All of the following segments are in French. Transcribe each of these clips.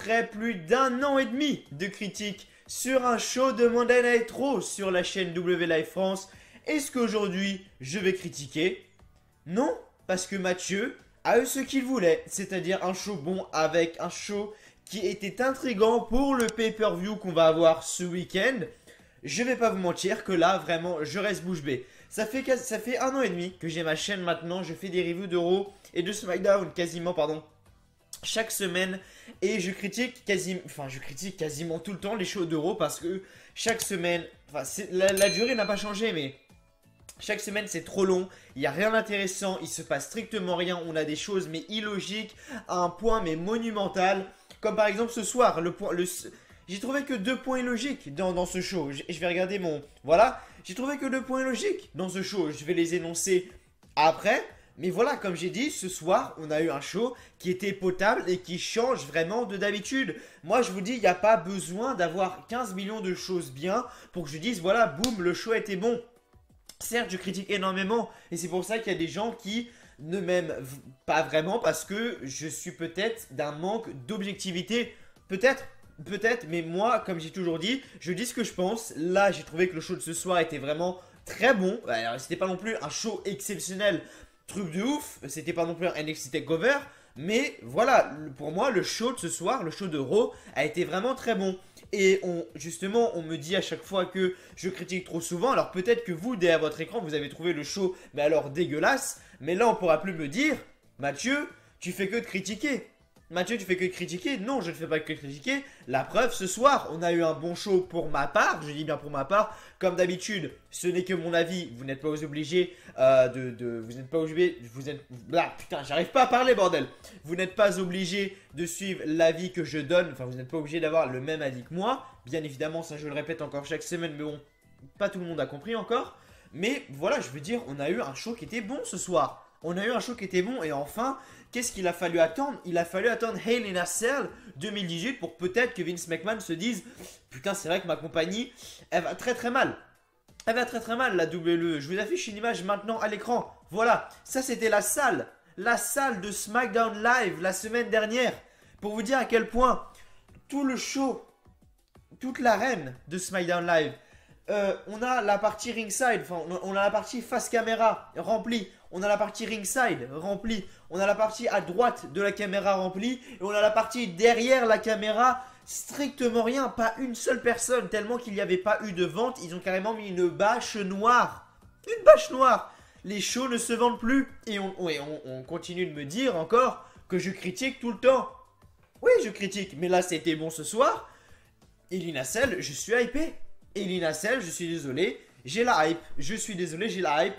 après plus d'un an et demi de critiques sur un show de Monday Night Raw sur la chaîne W Live France, est-ce qu'aujourd'hui je vais critiquer? Non, parce que Mathieu a eu ce qu'il voulait, c'est-à-dire un show bon avec un show qui était intriguant pour le pay-per-view qu'on va avoir ce week-end. Je vais pas vous mentir que là, vraiment, je reste bouche bée. Ça fait un an et demi que j'ai ma chaîne maintenant, je fais des reviews de Raw et de SmackDown chaque semaine, et je critique quasiment tout le temps les shows d'Euro parce que chaque semaine, la durée n'a pas changé, mais chaque semaine c'est trop long, il n'y a rien d'intéressant, il se passe strictement rien, on a des choses mais illogiques à un point mais monumental, comme par exemple ce soir, j'ai trouvé que 2 points illogiques dans ce show. Je vais regarder voilà, j'ai trouvé que 2 points illogiques dans ce show, je vais les énoncer après. Mais voilà, comme j'ai dit, ce soir, on a eu un show qui était potable et qui change vraiment de d'habitude. Moi, je vous dis, il n'y a pas besoin d'avoir 15 millions de choses bien pour que je dise, voilà, boum, le show était bon. Certes, je critique énormément et c'est pour ça qu'il y a des gens qui ne m'aiment pas vraiment parce que je suis peut-être d'un manque d'objectivité. Peut-être, mais moi, comme j'ai toujours dit, je dis ce que je pense. Là, j'ai trouvé que le show de ce soir était vraiment très bon. Alors, c'était pas non plus un show exceptionnel. Truc de ouf, c'était pas non plus un NXT TakeOver, mais voilà, pour moi, le show de ce soir, le show de Raw, a été vraiment très bon. Et justement, on me dit à chaque fois que je critique trop souvent, alors peut-être que vous, derrière votre écran, vous avez trouvé le show, mais alors dégueulasse, mais là, on pourra plus me dire, Mathieu, tu fais que de critiquer. Mathieu, tu fais que critiquer? Non, je ne fais pas que critiquer. La preuve, ce soir, on a eu un bon show pour ma part. Je dis bien pour ma part. Comme d'habitude, ce n'est que mon avis. Vous n'êtes pas obligé vous n'êtes pas obligé... putain, j'arrive pas à parler, bordel. Vous n'êtes pas obligé de suivre l'avis que je donne. Enfin, vous n'êtes pas obligé d'avoir le même avis que moi. Bien évidemment, ça, je le répète encore chaque semaine. Mais bon, pas tout le monde a compris encore. Mais voilà, je veux dire, on a eu un show qui était bon ce soir. On a eu un show qui était bon et enfin, qu'est-ce qu'il a fallu attendre? Il a fallu attendre Hell in a Cell 2018 pour peut-être que Vince McMahon se dise putain, c'est vrai que ma compagnie, elle va très très mal. Elle va très très mal, la WWE. Je vous affiche une image maintenant à l'écran. Voilà, ça c'était la salle de SmackDown Live la semaine dernière. Pour vous dire à quel point tout le show, toute l'arène de SmackDown Live, on a la partie ringside, enfin on a la partie face caméra remplie, on a la partie ringside remplie, on a la partie à droite de la caméra remplie et on a la partie derrière la caméra, strictement rien, pas une seule personne, tellement qu'il n'y avait pas eu de vente, ils ont carrément mis une bâche noire. Une bâche noire. Les shows ne se vendent plus et on continue de me dire encore que je critique tout le temps. Oui, je critique, mais là c'était bon ce soir. Hell in a Cell, je suis hypé. Hell in a Cell, je suis désolé, j'ai la hype. Je suis désolé, j'ai la hype.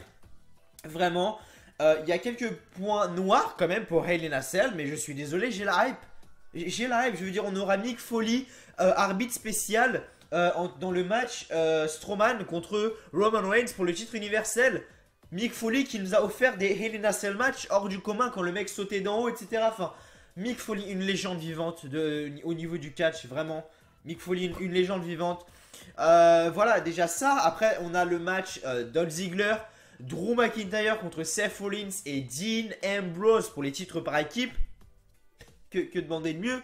Vraiment, il y a quelques points noirs quand même pour Hell in a Cell, mais je suis désolé, j'ai la hype. J'ai la hype, je veux dire, on aura Mick Foley, arbitre spécial, dans le match Strowman contre Roman Reigns pour le titre universel. Mick Foley qui nous a offert des Hell in a Cell match hors du commun quand le mec sautait d'en haut, etc. Enfin, Mick Foley, une légende vivante au niveau du catch, vraiment. Mick Foley, une légende vivante. Voilà, déjà ça. Après, on a le match Dolph Ziggler, Drew McIntyre contre Seth Rollins et Dean Ambrose pour les titres par équipe. Que demander de mieux?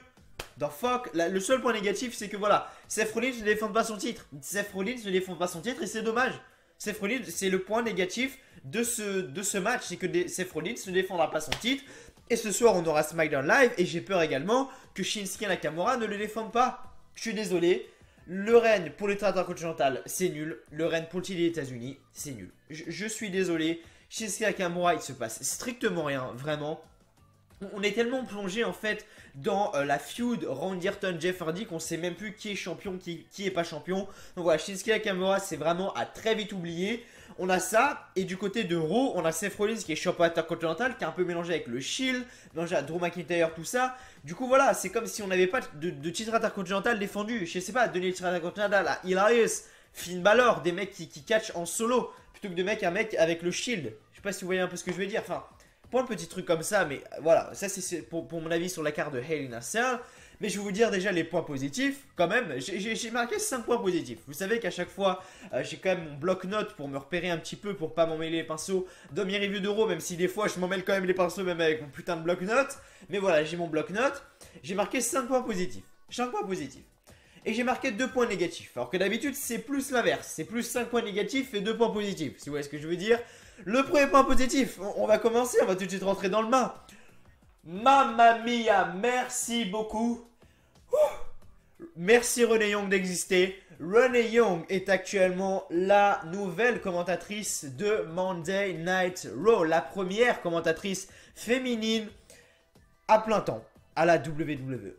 The fuck. Le seul point négatif, c'est que voilà, Seth Rollins ne défend pas son titre. Seth Rollins ne défend pas son titre et c'est dommage. Seth Rollins, c'est le point négatif de ce match, c'est que Seth Rollins ne défendra pas son titre. Et ce soir, on aura SmackDown Live et j'ai peur également que Shinsuke Nakamura ne le défende pas. Je suis désolé. Le règne pour le titre intercontinental, c'est nul. Le règne pour le titre des États-Unis, c'est nul. Je suis désolé. Shinsuke Nakamura, il se passe strictement rien, vraiment. On est tellement plongé en fait dans la feud Randy Orton-Jeff Hardy qu'on sait même plus qui est champion, qui est pas champion. Donc voilà, Shinsuke Nakamura, c'est vraiment à très vite oublier. On a ça, et du côté de Raw, on a Seth Rollins qui est champion intercontinental, qui est un peu mélangé avec le Shield, mélangé à Drew McIntyre, tout ça. Du coup voilà, c'est comme si on n'avait pas de titre intercontinental défendu. Je sais pas, donner le titre intercontinental à Elias, Finn Balor, des mecs qui catchent en solo, plutôt que de un mec avec le Shield. Je sais pas si vous voyez un peu ce que je veux dire, enfin... Pour un petit truc comme ça, mais voilà, ça c'est pour mon avis sur la carte de Hell in a Cell. Mais je vais vous dire déjà les points positifs, quand même. J'ai marqué 5 points positifs. Vous savez qu'à chaque fois, j'ai quand même mon bloc-notes pour me repérer un petit peu, pour pas m'emmêler les pinceaux dans mes reviews d'euros, même si des fois je m'emmêle quand même les pinceaux, même avec mon putain de bloc-notes. Mais voilà, j'ai mon bloc-notes. J'ai marqué 5 points positifs. 5 points positifs. Et j'ai marqué 2 points négatifs. Alors que d'habitude, c'est plus l'inverse. C'est plus 5 points négatifs et 2 points positifs. Si vous voyez ce que je veux dire. Le premier point positif, on va commencer, on va tout de suite rentrer dans le bain. Mamma mia, merci beaucoup. Merci Renee Young d'exister. Renee Young est actuellement la nouvelle commentatrice de Monday Night Raw. La première commentatrice féminine à plein temps à la WWE.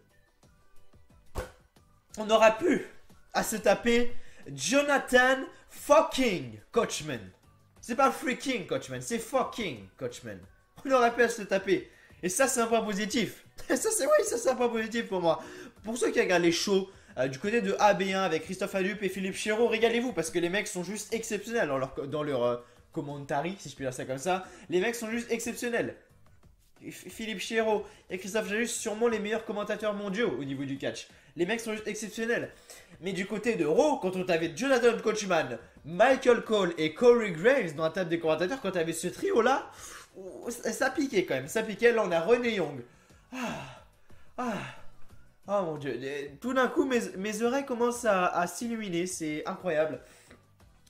On aura plus à se taper Jonathan fucking Coachman. C'est pas freaking Coachman, c'est fucking Coachman. On aura plus à se taper. Et ça, c'est un point positif. Ça, c'est un point positif pour moi. Pour ceux qui regardent les shows du côté de AB1 avec Christophe Adup et Philippe Chéreau, régalez-vous parce que les mecs sont juste exceptionnels dans leur commentary, si je peux dire ça comme ça. Les mecs sont juste exceptionnels. Philippe Chéreau et Christophe Adup sont sûrement les meilleurs commentateurs mondiaux au niveau du catch. Les mecs sont juste exceptionnels. Mais du côté de Raw, quand on avait Jonathan Coachman, Michael Cole et Corey Graves dans la table des commentateurs, quand on avait ce trio-là, ça piquait quand même. Ça piquait. Là, on a Renee Young. Oh mon dieu. Tout d'un coup, mes oreilles commencent à s'illuminer. C'est incroyable.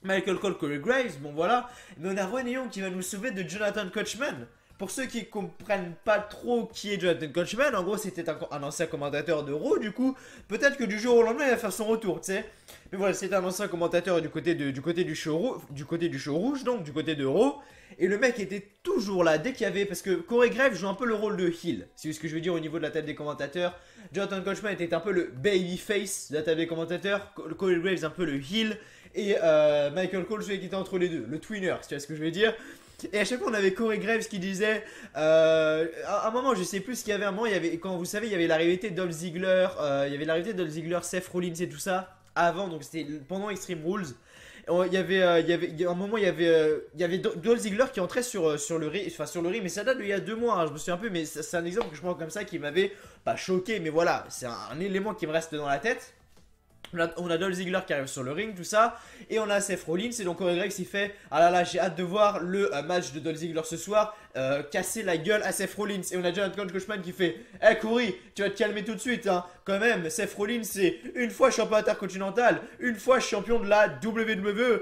Michael Cole, Corey Graves, bon voilà. Mais on a Renee Young qui va nous sauver de Jonathan Coachman. Pour ceux qui comprennent pas trop qui est Jonathan Coachman, en gros c'était un ancien commentateur de Raw, du coup, peut-être que du jour au lendemain il va faire son retour, tu sais. Mais voilà, c'était un ancien commentateur du côté du show rouge, donc du côté de Raw. Et le mec était toujours là dès qu'il y avait, parce que Corey Graves joue un peu le rôle de heel, c'est ce que je veux dire au niveau de la table des commentateurs. Jonathan Coachman était un peu le babyface de la table des commentateurs, Corey Graves un peu le heel, et Michael Cole celui qui était entre les deux, le twinner, si tu vois ce que je veux dire. Et à chaque fois on avait Corey Graves qui disait à un moment je sais plus ce qu'il y avait, un moment il y avait, quand vous savez il y avait l'arrivée de Dolph Ziggler, Seth Rollins et tout ça avant, donc c'était pendant Extreme Rules. Il y avait un moment il y avait Dolph Ziggler qui entrait sur le ring, mais ça date d'il y a 2 mois, hein, je me souviens un peu, mais c'est un exemple que je prends comme ça qui m'avait pas choqué, mais voilà, c'est un élément qui me reste dans la tête. On a Dolph Ziggler qui arrive sur le ring, tout ça. Et on a Seth Rollins. Et donc Corey Graves il fait: ah là là, j'ai hâte de voir le match de Dolph Ziggler ce soir. Casser la gueule à Seth Rollins. Et on a Jonathan Coachman qui fait: hey Corey, tu vas te calmer tout de suite, hein. Quand même, Seth Rollins c'est une fois champion intercontinental, une fois champion de la WWE.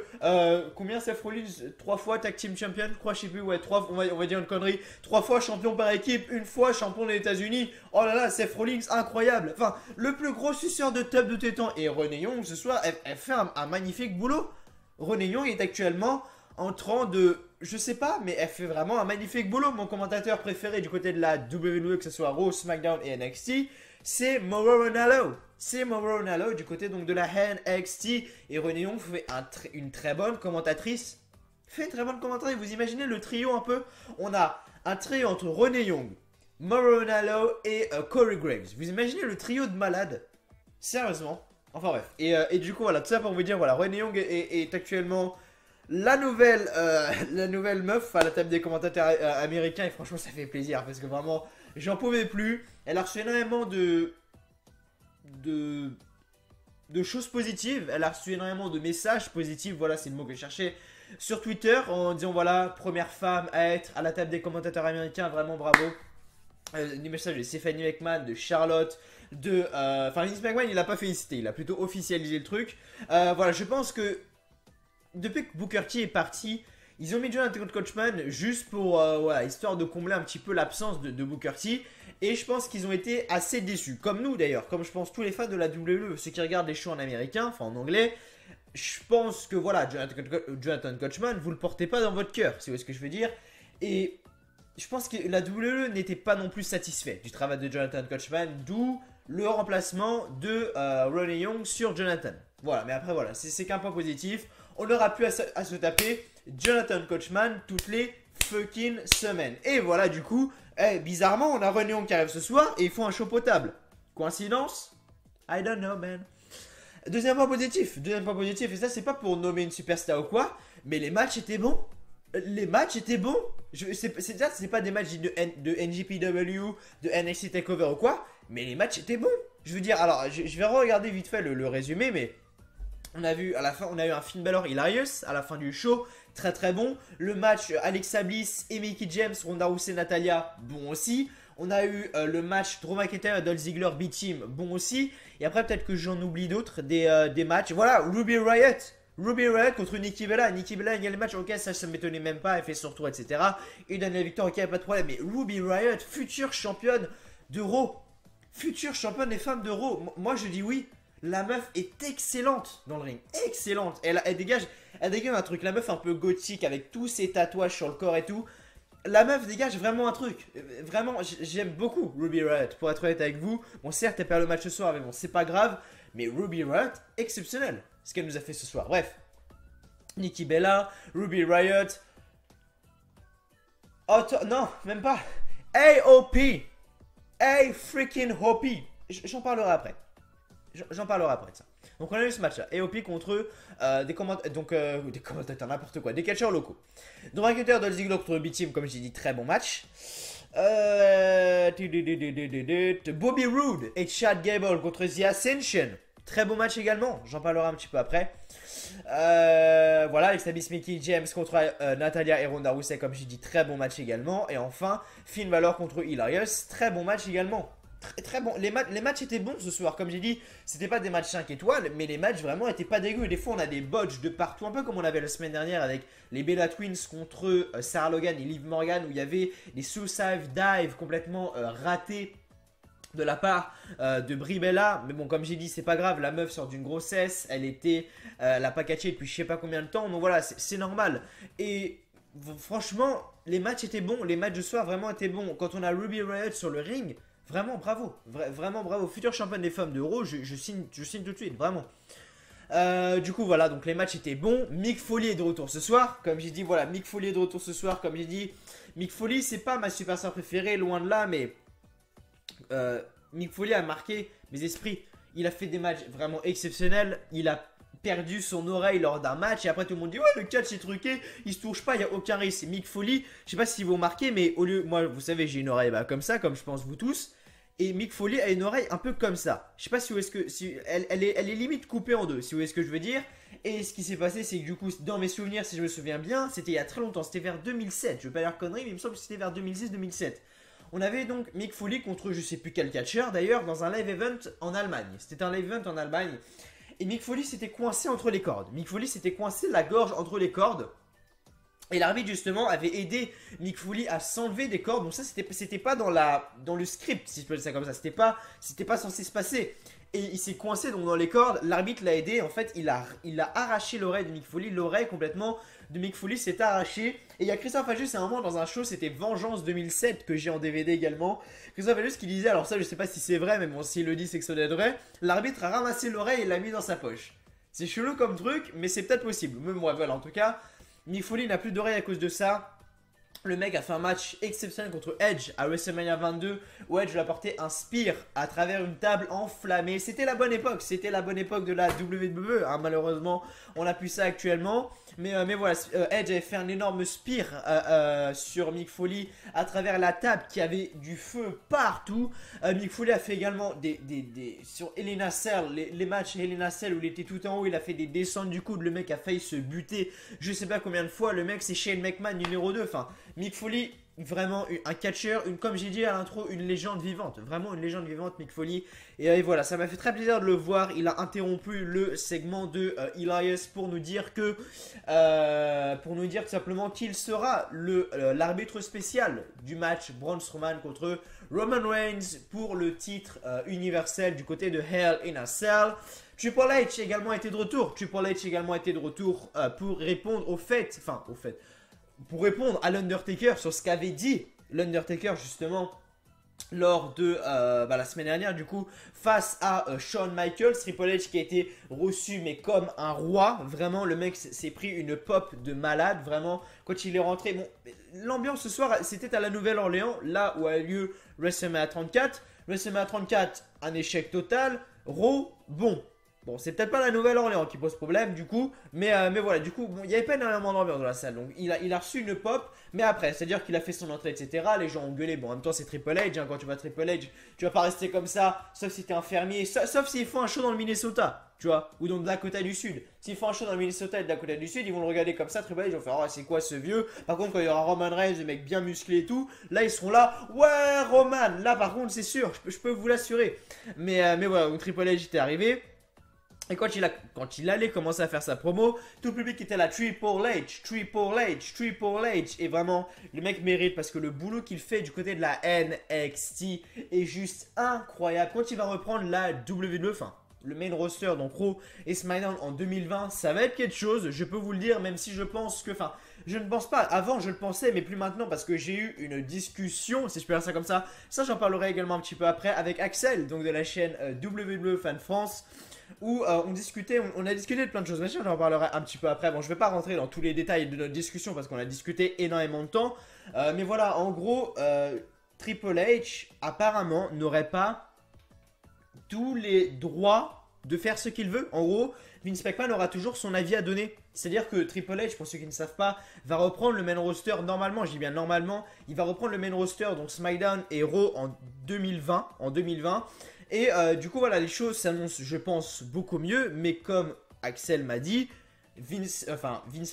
Combien Seth Rollins? 3 fois tag team champion, je crois, je sais plus. Ouais, 3, on va dire une connerie. 3 fois champion par équipe, une fois champion des États-Unis. Oh là là, Seth Rollins, incroyable. Enfin, le plus gros suceur de tub de tes temps. Et Renee Young ce soir, elle fait un magnifique boulot. Renee Young est actuellement en train de, je sais pas, mais elle fait vraiment un magnifique boulot. Mon commentateur préféré du côté de la WWE, que ce soit Raw, SmackDown et NXT, c'est Mauro Ranallo. C'est Mauro Ranallo du côté donc de la NXT. Et Renee Young fait une très bonne commentatrice. Vous imaginez le trio un peu? On a un trio entre Renee Young, Mauro Ranallo et Corey Graves. Vous imaginez le trio de malades? Sérieusement. Enfin bref. Et du coup voilà, tout ça pour vous dire, voilà, Renee Young est actuellement la nouvelle meuf à la table des commentateurs américains. Et franchement ça fait plaisir parce que vraiment j'en pouvais plus. Elle a reçu énormément de choses positives. Elle a reçu énormément de messages positifs. Voilà, c'est le mot que je cherchais sur Twitter en disant voilà, première femme à être à la table des commentateurs américains, vraiment bravo. Des messages de Stephanie McMahon, de Charlotte, enfin Vince McMahon il a pas félicité, il a plutôt officialisé le truc. Voilà, je pense que depuis que Booker T est parti, ils ont mis Jonathan Coachman juste pour voilà, histoire de combler un petit peu l'absence de Booker T. Et je pense qu'ils ont été assez déçus, comme nous d'ailleurs, comme je pense tous les fans de la WWE, ceux qui regardent les shows en américain, enfin en anglais. Je pense que voilà, Jonathan Coachman, vous le portez pas dans votre cœur, si vous voyez ce que je veux dire. Et je pense que la WWE n'était pas non plus satisfait du travail de Jonathan Coachman, d'où le remplacement de Renee Young sur Jonathan. Voilà, mais après voilà, c'est qu'un point positif. On aura pu à se taper Jonathan Coachman toutes les fucking semaines. Et voilà, du coup, bizarrement, on a Renee Young qui arrive ce soir et ils font un show potable. Coïncidence? I don't know, man. Deuxième point positif, et ça c'est pas pour nommer une superstar ou quoi, mais les matchs étaient bons. Les matchs étaient bons. C'est pas des matchs de NJPW, de NXT TakeOver ou quoi, mais les matchs étaient bons. je veux dire, alors je vais regarder vite fait le résumé, mais on a vu à la fin, on a eu un Finn Balor hilarious à la fin du show, très très bon. Le match Alexa Bliss et Mickie James, Ronda Rousey, Natalia, bon aussi. On a eu le match Drew McIntyre, Dolph Ziggler, B-Team, bon aussi. Et après peut-être que j'en oublie d'autres, des matchs. Voilà, Ruby Riott. Ruby Riott contre Nikki Bella. Nikki Bella il y a le match, ok, ça ne m'étonnait même pas, elle fait son retour, etc. Et donne la victoire, ok, pas de problème. Mais Ruby Riott, future championne de Raw. Future championne des femmes de Raw. Moi je dis oui. La meuf est excellente dans le ring. Excellente. Elle dégage un truc. La meuf un peu gothique avec tous ses tatouages sur le corps et tout. La meuf dégage vraiment un truc. Vraiment, j'aime beaucoup Ruby Riott, pour être honnête avec vous. Bon, certes, elle perd le match ce soir, mais bon, c'est pas grave. Mais Ruby Riott, exceptionnel, ce qu'elle nous a fait ce soir. Bref. Nikki Bella, Ruby Riott. Non, même pas. AOP. A freaking OP. J'en parlerai après. J'en parlerai après de ça. Donc on a eu ce match là, AOP contre des commentateurs, n'importe quoi, des catcheurs locaux. Drew McIntyre, Dolph Ziggler contre B-Team, comme j'ai dit, très bon match. Bobby Roode et Chad Gable contre The Ascension, très bon match également, j'en parlerai un petit peu après. Voilà, Alexa Bliss, Mickie James contre Natalia et Ronda Rousey, comme j'ai dit, très bon match également. Et enfin, Finn Balor contre Hilarious, très bon match également. Très bon, les matchs étaient bons ce soir, comme j'ai dit, c'était pas des matchs 5 étoiles, mais les matchs vraiment étaient pas dégueux. Des fois on a des botches de partout, un peu comme on avait la semaine dernière avec les Bella Twins contre Sarah Logan et Liv Morgan, où il y avait des suicide dives complètement ratés de la part de Brie Bella. Mais bon, comme j'ai dit, c'est pas grave, la meuf sort d'une grossesse, elle a pas catché depuis je sais pas combien de temps, donc voilà, c'est normal. Et franchement, les matchs étaient bons, les matchs de soir vraiment étaient bons. Quand on a Ruby Riott sur le ring, vraiment bravo, vraiment bravo, futur championne des femmes d'Euro, je signe tout de suite, vraiment. Du coup voilà, donc les matchs étaient bons. Mick Foley est de retour ce soir, comme j'ai dit, voilà, Mick Foley est de retour ce soir, comme j'ai dit. Mick Foley, c'est pas ma superstar préférée, loin de là, mais Mick Foley a marqué mes esprits. Il a fait des matchs vraiment exceptionnels, il a perdu son oreille lors d'un match et après tout le monde dit ouais, le catch est truqué, il se touche pas, il n'y a aucun risque. Mick Foley, je sais pas si vous remarquez, mais au lieu, moi vous savez, j'ai une oreille comme ça, comme je pense vous tous. Et Mick Foley a une oreille un peu comme ça. Je sais pas si vous est-ce que elle est limite coupée en deux, si vous voyez ce que je veux dire. Et ce qui s'est passé, c'est que du coup, dans mes souvenirs, si je me souviens bien, c'était il y a très longtemps, c'était vers 2007. Je veux pas dire connerie, mais il me semble que c'était vers 2006-2007. On avait donc Mick Foley contre je sais plus quel catcheur d'ailleurs dans un live event en Allemagne. C'était un live event en Allemagne. Et Mick Foley s'était coincé entre les cordes. Mick Foley s'était coincé la gorge entre les cordes. Et l'arbitre justement avait aidé Mick Foley à s'enlever des cordes. Donc ça c'était pas dans le script, si je peux dire ça comme ça. C'était pas censé se passer. Et il s'est coincé donc dans les cordes. L'arbitre l'a aidé. En fait il a arraché l'oreille de Mick Foley. L'oreille complètement de Mick Foley s'est arrachée. Et il y a Christophe Ajus à un moment dans un show, c'était Vengeance 2007 que j'ai en DVD également. Christophe Ajus qui disait, alors ça je sais pas si c'est vrai, mais bon s'il le dit c'est que ça doit être vrai. L'arbitre a ramassé l'oreille et l'a mis dans sa poche. C'est chelou comme truc, mais c'est peut-être possible. Même moi voilà, en tout cas, Mick Foley n'a plus d'oreille à cause de ça. Le mec a fait un match exceptionnel contre Edge à WrestleMania 22 où Edge lui a porté un spear à travers une table enflammée. C'était la bonne époque, de la WWE, hein. Malheureusement on n'a plus ça actuellement. Mais voilà, Edge avait fait un énorme spear sur Mick Foley à travers la table qui avait du feu partout. Mick Foley a fait également sur Hell in a Cell, les matchs Hell in a Cell où il était tout en haut, il a fait des descentes du coude, le mec a failli se buter je sais pas combien de fois, le mec c'est Shane McMahon numéro 2, enfin Mick Foley, vraiment un catcheur, comme j'ai dit à l'intro, une légende vivante. Vraiment une légende vivante, Mick Foley. Et voilà, ça m'a fait très plaisir de le voir. Il a interrompu le segment de Hilarious pour nous dire que, tout simplement qu'il sera l'arbitre spécial du match Braun Strowman contre Roman Reigns pour le titre universel du côté de Hell in a Cell. Triple H également été de retour. Pour répondre pour répondre à l'Undertaker sur ce qu'avait dit l'Undertaker justement lors de la semaine dernière du coup face à Shawn Michaels. Triple H qui a été reçu mais comme un roi, vraiment le mec s'est pris une pop de malade, vraiment quand il est rentré. Bon, l'ambiance ce soir c'était à la Nouvelle-Orléans, là où a eu lieu WrestleMania 34. WrestleMania 34, un échec total. Raw, bon. Bon, c'est peut-être pas la Nouvelle-Orléans qui pose problème du coup, mais voilà, du coup, bon, il n'y avait pas énormément d'ambiance dans la salle, donc il a reçu une pop, mais après, c'est-à-dire qu'il a fait son entrée, etc. Les gens ont gueulé, bon, en même temps, c'est Triple H, hein, quand tu vas Triple H, tu vas pas rester comme ça, sauf si t'es un fermier, sauf s'ils font un show dans le Minnesota, tu vois, ou dans le Dakota du Sud. S'ils font un show dans le Minnesota et le Dakota du Sud, ils vont le regarder comme ça, Triple H, ils vont faire, oh, c'est quoi ce vieux? Par contre, quand il y aura Roman Reigns, le mec bien musclé et tout, là, ils seront là, ouais, Roman, là, par contre, c'est sûr, je peux vous l'assurer. Mais voilà, donc Triple H était arrivé. Et quand il allait commencer à faire sa promo, tout le public était là, Triple H, Triple H, Triple H. Et vraiment, le mec mérite parce que le boulot qu'il fait du côté de la NXT est juste incroyable. Quand il va reprendre la WWE, enfin, le main roster, donc Raw et SmackDown en 2020, ça va être quelque chose, je peux vous le dire, même si je pense que, enfin, je ne pense pas, avant je le pensais, mais plus maintenant parce que j'ai eu une discussion, si je peux dire ça comme ça j'en parlerai également un petit peu après, avec Axel, donc de la chaîne WWE Fan France, où on a discuté de plein de choses, mais j'en parlerai un petit peu après. Bon, je vais pas rentrer dans tous les détails de notre discussion parce qu'on a discuté énormément de temps, mais voilà, en gros, Triple H apparemment n'aurait pas tous les droits de faire ce qu'il veut. En gros, Vince McMahon aura toujours son avis à donner. C'est-à-dire que Triple H, pour ceux qui ne savent pas, va reprendre le main roster normalement, je dis bien normalement, il va reprendre le main roster, donc SmackDown et Raw en 2020. Et du coup, voilà, les choses s'annoncent, je pense, beaucoup mieux. Mais comme Axel m'a dit, Vince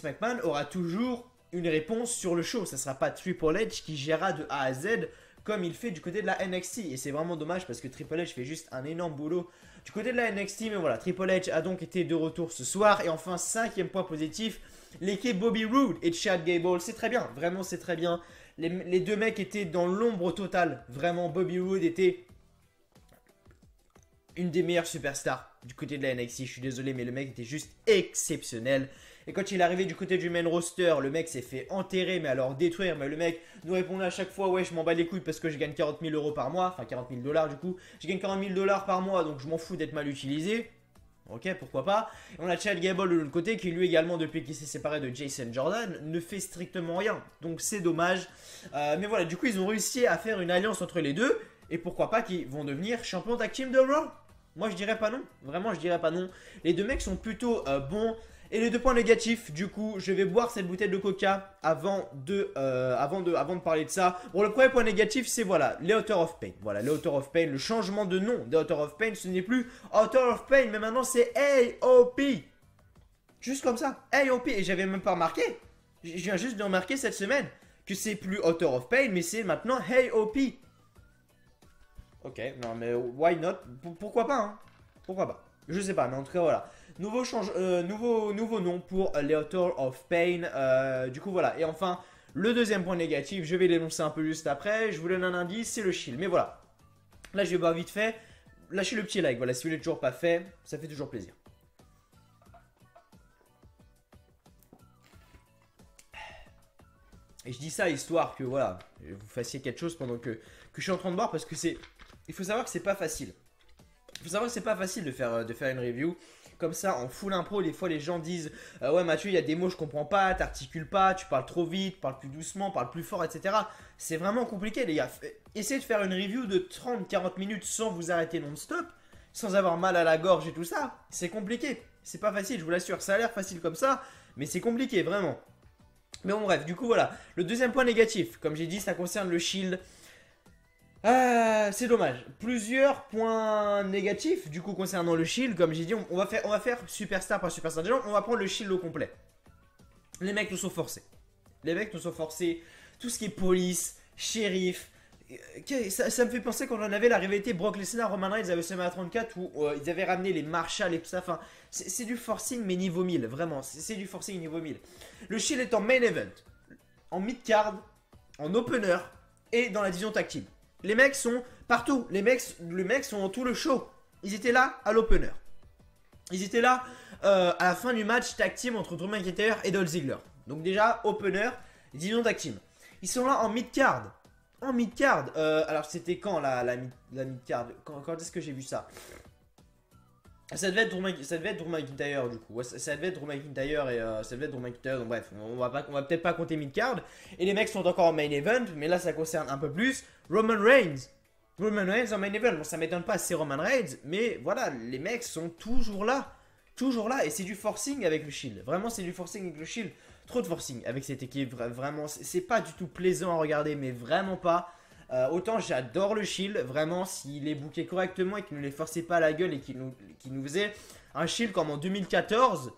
McMahon aura toujours une réponse sur le show. Ça ne sera pas Triple H qui gérera de A à Z comme il fait du côté de la NXT. Et c'est vraiment dommage parce que Triple H fait juste un énorme boulot du côté de la NXT. Mais voilà, Triple H a donc été de retour ce soir. Et enfin, 5e point positif, l'équipe Bobby Roode et Chad Gable. C'est très bien, vraiment c'est très bien. Les deux mecs étaient dans l'ombre totale. Vraiment, Bobby Roode était une des meilleures superstars du côté de la NXT. Je suis désolé, mais le mec était juste exceptionnel. Et quand il est arrivé du côté du main roster, le mec s'est fait enterrer, mais alors détruire. Mais le mec nous répondait à chaque fois, ouais, je m'en bats les couilles parce que je gagne 40 000 euros par mois. Enfin, 40 000 dollars du coup. Je gagne 40 000 dollars par mois, donc je m'en fous d'être mal utilisé. Ok, pourquoi pas. Et on a Chad Gable de l'autre côté qui lui également, depuis qu'il s'est séparé de Jason Jordan, ne fait strictement rien. Donc c'est dommage. Mais voilà, du coup ils ont réussi à faire une alliance entre les deux. Et pourquoi pas qu'ils vont devenir champions tag team de Raw. Moi je dirais pas non, vraiment je dirais pas non. Les deux mecs sont plutôt bons. Et les 2 points négatifs, du coup, je vais boire cette bouteille de coca avant de parler de ça. Bon, le premier point négatif, c'est voilà, les Author of Pain. Voilà, les Author of Pain, le changement de nom des Author of Pain, ce n'est plus Author of Pain, mais maintenant c'est AOP. Juste comme ça, AOP. Et j'avais même pas remarqué, je viens juste de remarquer cette semaine, que c'est plus Author of Pain, mais c'est maintenant AOP. Ok, non mais why not? Pourquoi pas, hein? Pourquoi pas? Je sais pas, mais en tout cas voilà. Nouveau nom pour les Author of Pain. Du coup voilà. Et enfin, le deuxième point négatif, je vais l'énoncer un peu juste après. Je vous donne un indice, c'est le shield. Mais voilà. Là je vais voir vite fait. Lâchez le petit like. Voilà, si vous l'avez toujours pas fait, ça fait toujours plaisir. Et je dis ça histoire que voilà, vous fassiez quelque chose pendant que je suis en train de boire parce que c'est. Il faut savoir que c'est pas facile. Il faut savoir que c'est pas facile de faire une review comme ça en full impro. Des fois les gens disent ouais Mathieu, il y a des mots je comprends pas, t'articules pas, tu parles trop vite, parle plus doucement, parle plus fort, etc. C'est vraiment compliqué les gars. Essayez de faire une review de 30-40 minutes sans vous arrêter non-stop, sans avoir mal à la gorge et tout ça. C'est compliqué, c'est pas facile, je vous l'assure. Ça a l'air facile comme ça, mais c'est compliqué vraiment. Mais bon bref, du coup voilà. Le deuxième point négatif, comme j'ai dit, ça concerne le shield. C'est dommage. Plusieurs points négatifs du coup concernant le shield. Comme j'ai dit, on va faire superstar par superstar. Déjà, on va prendre le shield au complet. Les mecs nous sont forcés. Tout ce qui est police, shérif. Ça me fait penser quand on avait la rivalité Brock Lesnar, Roman Reigns avec WrestleMania 34 où ils avaient ramené les Marshall et tout ça. Enfin, c'est du forcing mais niveau 1000. Vraiment, c'est du forcing niveau 1000. Le shield est en main event, en mid-card, en opener et dans la division tag team. Les mecs sont partout. Les mecs sont dans tout le show. Ils étaient là à l'opener. Ils étaient là à la fin du match tag team entre Drew McIntyre et Dolph Ziggler. Donc déjà, opener, division tag team. Ils sont là en mid-card. En mid-card. Alors c'était quand la mid-card? Quand est-ce que j'ai vu ça? Ça devait être Drew McIntyre du coup. Ouais, ça devait être Drew McIntyre et ça devait être Drew McIntyre. Donc bref, on va peut-être pas compter mid-card. Et les mecs sont encore en main event, mais là ça concerne un peu plus Roman Reigns Roman Reigns en main event. Bon, ça m'étonne pas, c'est Roman Reigns. Mais voilà, les mecs sont toujours là. Toujours là. Et c'est du forcing avec le Shield. Vraiment, c'est du forcing avec le Shield. Trop de forcing avec cette équipe. Vraiment, c'est pas du tout plaisant à regarder. Mais vraiment pas. Autant j'adore le Shield. Vraiment, s'il est booké correctement et qu'il ne les forçait pas à la gueule et qu'il nous faisait un Shield comme en 2014.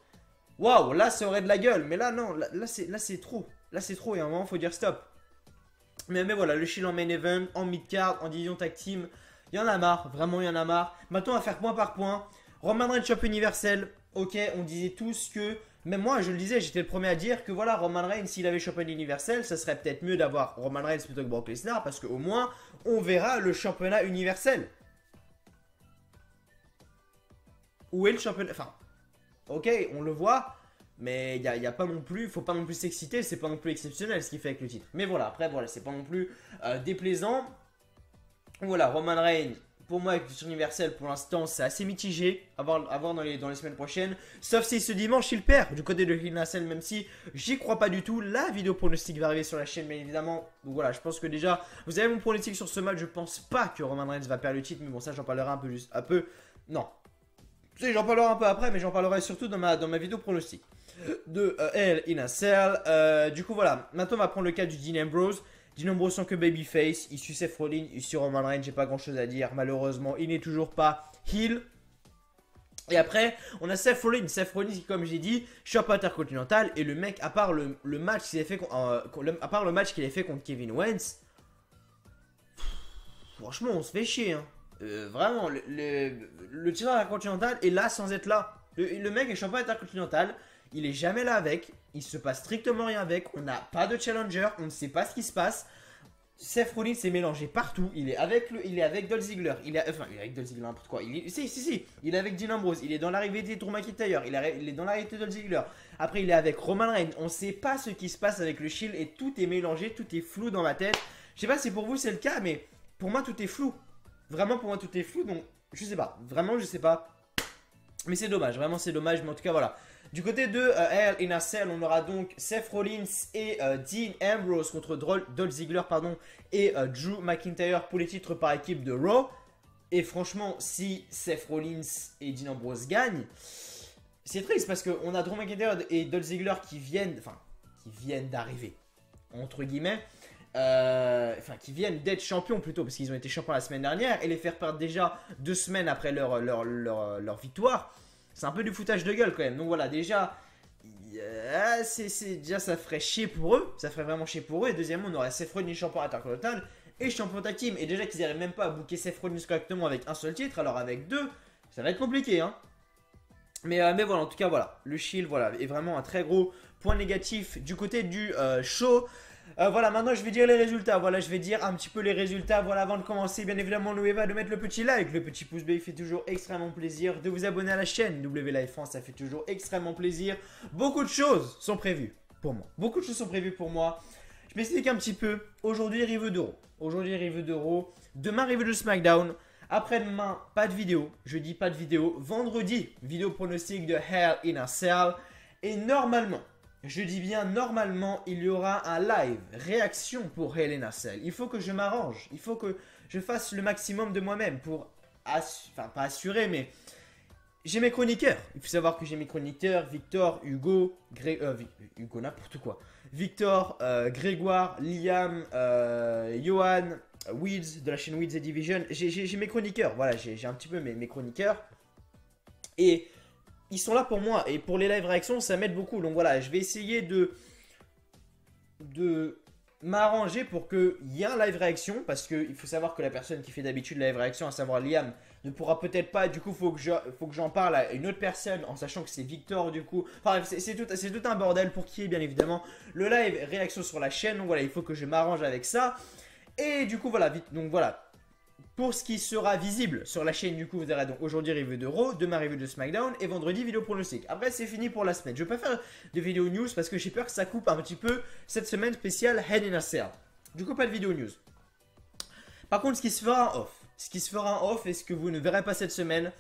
Waouh, là, ça aurait de la gueule. Mais là, non. Là c'est trop. Là, c'est trop. Et à un moment, il faut dire stop. Mais voilà, le Shield en main event, en mid-card, en division tag team, il y en a marre, vraiment il y en a marre. Maintenant on va faire point par point. Roman Reigns champion universel, ok, on disait tous que, même moi je le disais, j'étais le premier à dire que voilà, Roman Reigns s'il avait champion universel, ça serait peut-être mieux d'avoir Roman Reigns plutôt que Brock Lesnar parce qu'au moins on verra le championnat universel. Où est le championnat? Enfin, ok, on le voit. Mais il y a pas non plus, faut pas non plus s'exciter, c'est pas non plus exceptionnel ce qu'il fait avec le titre. Mais voilà, après voilà, c'est pas non plus déplaisant. Voilà, Roman Reigns, pour moi avec le titre universel, pour l'instant c'est assez mitigé à voir dans les semaines prochaines. Sauf si ce dimanche il perd du côté de Hell in a Cell, même si j'y crois pas du tout. La vidéo pronostic va arriver sur la chaîne, bien évidemment. Donc voilà, je pense que déjà, vous avez mon pronostic sur ce match, je pense pas que Roman Reigns va perdre le titre, mais bon ça j'en parlerai un peu, non. J'en parlerai un peu après, mais j'en parlerai surtout dans ma vidéo pronostic de Hell in a Cell. Du coup, voilà. Maintenant, on va prendre le cas du Dean Ambrose. Dean Ambrose sans que Babyface. Il suit Seth Rollins, il suit Roman Reigns. J'ai pas grand chose à dire. Malheureusement, il n'est toujours pas heel. Et après, on a Seth Rollins. Seth Rollins, qui, comme j'ai dit, champion intercontinental. Et le mec, à part le match qu'il a fait, contre Kevin Owens, franchement, on se fait chier. Hein. Vraiment, le titre intercontinental est là sans être là. Le mec est champion intercontinental. Il est jamais là avec. Il se passe strictement rien avec. On n'a pas de challenger. On ne sait pas ce qui se passe. Seth Rollins s'est mélangé partout. Il est avec Dolph Ziggler. Il est avec Dolph Ziggler, n'importe quoi. Si. Il est avec Dean Ambrose. Il est dans l'arrivée des Drew McIntyre. Il est dans l'arrivée de Dolph Ziggler. Après, il est avec Roman Reigns. On ne sait pas ce qui se passe avec le Shield. Et tout est mélangé. Tout est flou dans ma tête. Je sais pas si pour vous c'est le cas. Mais pour moi, tout est flou. Vraiment, pour moi, tout est flou. Donc, je sais pas. Vraiment, je sais pas. Mais c'est dommage. Vraiment, c'est dommage. Mais en tout cas, voilà. Du côté de Hell in a Cell, on aura donc Seth Rollins et Dean Ambrose contre Dolph Ziggler et Drew McIntyre pour les titres par équipe de Raw. Et franchement, si Seth Rollins et Dean Ambrose gagnent, c'est triste parce qu'on a Drew McIntyre et Dolph Ziggler qui viennent d'arriver, entre guillemets. Qui viennent d'être champions plutôt parce qu'ils ont été champions la semaine dernière et les faire perdre déjà 2 semaines après leur victoire. C'est un peu du foutage de gueule quand même. Donc voilà, déjà, déjà ça ferait chier pour eux. Ça ferait vraiment chier pour eux. Et deuxièmement, on aurait Seth Rollins champion intercontinental et champion tag team. Et déjà qu'ils n'arrivent même pas à booker Seth Rollins correctement avec un seul titre. Alors avec 2, ça va être compliqué. Hein. Mais voilà, en tout cas, voilà. Le Shield voilà, est vraiment un très gros point négatif du côté du show. Voilà, maintenant je vais dire les résultats. Voilà, je vais dire un petit peu les résultats. Voilà, avant de commencer, bien évidemment, n'oubliez pas de mettre le petit like, le petit pouce bleu, il fait toujours extrêmement plaisir. De vous abonner à la chaîne W Live France, ça fait toujours extrêmement plaisir. Beaucoup de choses sont prévues pour moi. Beaucoup de choses sont prévues pour moi. Je m'explique un petit peu. Aujourd'hui, review d'Euro. Demain, review de SmackDown. Après-demain, pas de vidéo. Jeudi, pas de vidéo. Vendredi, vidéo pronostic de Hell in a Cell. Et normalement, je dis bien normalement, il y aura un live réaction pour Hell in a Cell. Il faut que je m'arrange. Il faut que je fasse le maximum de moi-même pour, pas assurer, mais j'ai mes chroniqueurs. Il faut savoir que j'ai mes chroniqueurs, Victor, Hugo, Hugo n'importe quoi. Victor, Grégoire, Liam, Johan, Weeds de la chaîne Weeds et Division. J'ai mes chroniqueurs. Voilà, j'ai un petit peu mes chroniqueurs. Et ils sont là pour moi et pour les live réactions ça m'aide beaucoup. Donc voilà, je vais essayer de m'arranger pour qu'il y ait un live réaction. Parce qu'il faut savoir que la personne qui fait d'habitude live réaction, à savoir Liam, ne pourra peut-être pas. Du coup, faut que j'en parle à une autre personne en sachant que c'est Victor du coup. Enfin bref, c'est tout un bordel pour qui est bien évidemment le live réaction sur la chaîne. Donc voilà, il faut que je m'arrange avec ça. Et du coup voilà, donc voilà. Pour ce qui sera visible sur la chaîne, du coup, vous verrez donc aujourd'hui review de Raw, demain review de SmackDown et vendredi vidéo pronostic. Après, c'est fini pour la semaine. Je ne vais pas faire de vidéo news parce que j'ai peur que ça coupe un petit peu cette semaine spéciale Hell in a Cell. Du coup, pas de vidéo news. Par contre, ce qui se fera en off et ce que vous ne verrez pas cette semaine,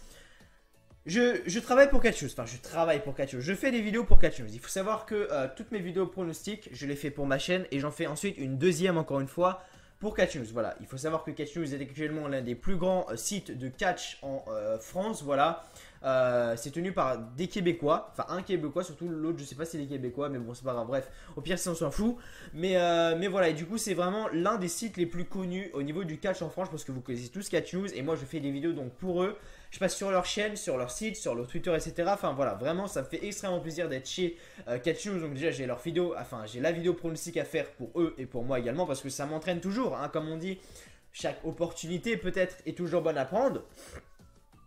je travaille pour quelque chose. Enfin, je travaille pour quelque chose. Je fais des vidéos pour quelque chose. Il faut savoir que toutes mes vidéos pronostiques, je les fais pour ma chaîne et j'en fais ensuite une deuxième encore une fois pour Catch News. Voilà, il faut savoir que Catch News est actuellement l'un des plus grands sites de catch en France. Voilà, c'est tenu par des Québécois, enfin un Québécois, surtout l'autre, je sais pas si c'est des Québécois, mais bon, c'est pas grave. Bref, au pire, ça on s'en fout. Mais voilà, et du coup, c'est vraiment l'un des sites les plus connus au niveau du catch en France parce que vous connaissez tous Catch News et moi je fais des vidéos donc pour eux. Je passe sur leur chaîne, sur leur site, sur leur Twitter, etc. Enfin voilà, vraiment, ça me fait extrêmement plaisir d'être chez Catch News. Donc déjà, j'ai leur vidéo, enfin j'ai la vidéo pronostic à faire pour eux et pour moi également parce que ça m'entraîne toujours, hein, comme on dit. Chaque opportunité peut-être est toujours bonne à prendre.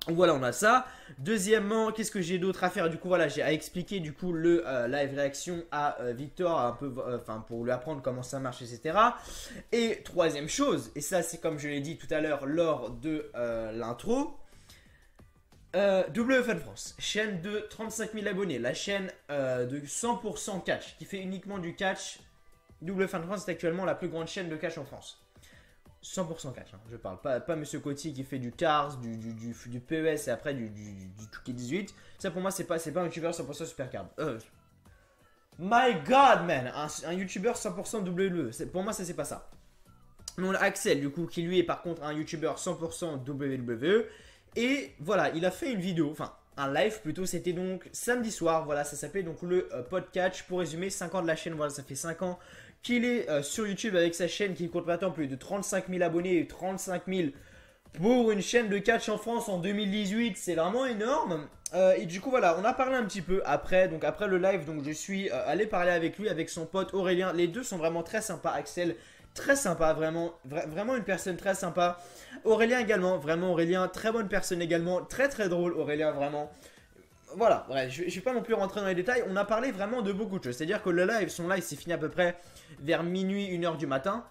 Voilà, on a ça. Deuxièmement, qu'est-ce que j'ai d'autre à faire? Du coup, voilà, j'ai à expliquer du coup le live réaction à Victor, un peu, enfin pour lui apprendre comment ça marche, etc. Et troisième chose, et ça c'est comme je l'ai dit tout à l'heure lors de l'intro. WFN France, chaîne de 35 000 abonnés, la chaîne de 100% catch, qui fait uniquement du catch. WFN France est actuellement la plus grande chaîne de catch en France. 100% catch, hein, je parle, pas Monsieur Coty qui fait du Cars, du PES et après du 2K18. Ça pour moi c'est pas un youtubeur 100% super card. My god man, un youtubeur 100% WWE, pour moi ça c'est pas ça. Mais on a Axel du coup qui lui est par contre un youtubeur 100% WWE. Et voilà, il a fait une vidéo, enfin un live plutôt, c'était donc samedi soir, voilà, ça s'appelait donc le podcast. Pour résumer, 5 ans de la chaîne, voilà, ça fait 5 ans qu'il est sur YouTube avec sa chaîne qui compte maintenant plus de 35 000 abonnés et 35 000 pour une chaîne de catch en France en 2018, c'est vraiment énorme. Et du coup voilà, on a parlé un petit peu après, donc après le live, donc je suis allé parler avec lui, avec son pote Aurélien. Les deux sont vraiment très sympas, Axel. Très sympa, vraiment, vraiment une personne très sympa. Aurélien également, vraiment Aurélien, très bonne personne également, très très drôle Aurélien, vraiment. Voilà, bref, je ne vais pas non plus rentrer dans les détails, on a parlé vraiment de beaucoup de choses. C'est-à-dire que le live, son live s'est fini à peu près vers minuit, 1h du matin.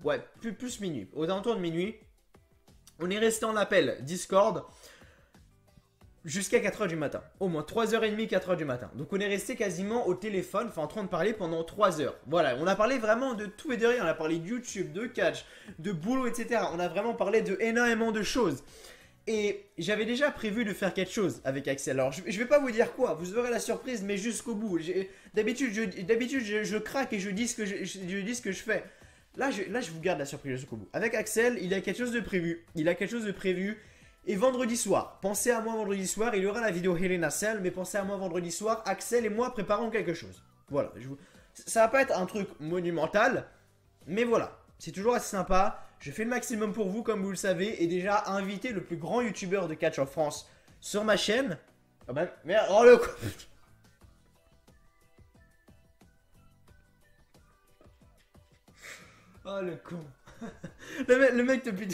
Ouais, plus minuit, aux alentours de minuit. On est resté en appel Discord jusqu'à 4h du matin, au moins 3h30, 4h du matin. Donc on est resté quasiment au téléphone, enfin en train de parler pendant 3 heures. Voilà, on a parlé vraiment de tout et de rien. On a parlé de YouTube, de catch, de boulot, etc. On a vraiment parlé de énormément de choses. Et j'avais déjà prévu de faire quelque chose avec Axel. Alors je vais pas vous dire quoi, vous aurez la surprise, mais jusqu'au bout. D'habitude je craque et je dis ce que je fais. Là je vous garde la surprise jusqu'au bout. Avec Axel, il y a quelque chose de prévu. Et vendredi soir, pensez à moi vendredi soir, il y aura la vidéo Helena Cell, mais pensez à moi vendredi soir, Axel et moi préparons quelque chose. Voilà, ça va pas être un truc monumental, mais voilà, c'est toujours assez sympa. Je fais le maximum pour vous, comme vous le savez, et déjà inviter le plus grand youtubeur de catch en France sur ma chaîne. Oh ben, merde, oh le coup. Oh le con. Le mec depuis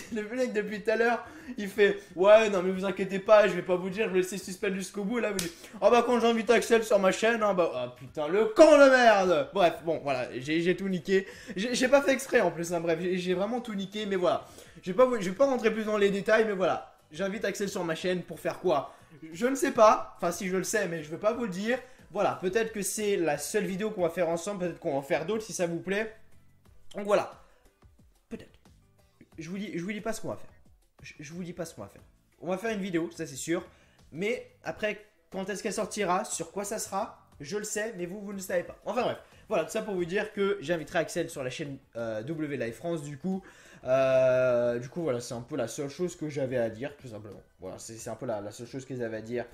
tout à l'heure, il fait ouais non mais vous inquiétez pas, je vais pas vous dire, je vais laisser suspendre jusqu'au bout. Là vous dites oh bah quand j'invite Axel sur ma chaîne, hein, bah oh, putain le con de merde. Bref bon voilà, j'ai tout niqué. J'ai pas fait exprès en plus, hein, bref j'ai vraiment tout niqué. Mais voilà, je vais pas rentrer plus dans les détails, mais voilà, j'invite Axel sur ma chaîne pour faire quoi? Je ne sais pas, enfin si je le sais mais je veux pas vous le dire. Voilà, peut-être que c'est la seule vidéo qu'on va faire ensemble, peut-être qu'on va en faire d'autres si ça vous plaît. Donc voilà. Peut-être. Je vous dis pas ce qu'on va faire. Je vous dis pas ce qu'on va faire. On va faire une vidéo, ça c'est sûr. Mais après, quand est-ce qu'elle sortira, sur quoi ça sera, je le sais, mais vous ne le savez pas. Enfin bref, voilà, tout ça pour vous dire que j'inviterai Axel sur la chaîne W Live France du coup. Voilà, c'est un peu la seule chose que j'avais à dire, tout simplement. Voilà, c'est un peu la seule chose qu'ils avaient à dire.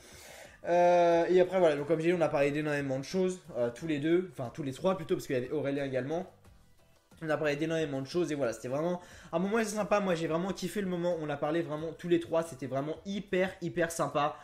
Et après voilà, donc comme j'ai dit, on a parlé d'énormément de choses, tous les deux, enfin tous les trois plutôt, parce qu'il y avait Aurélien également. On a parlé d'énormément de choses et voilà, c'était vraiment un moment assez sympa. Moi j'ai vraiment kiffé le moment, on a parlé vraiment tous les trois, c'était vraiment hyper sympa.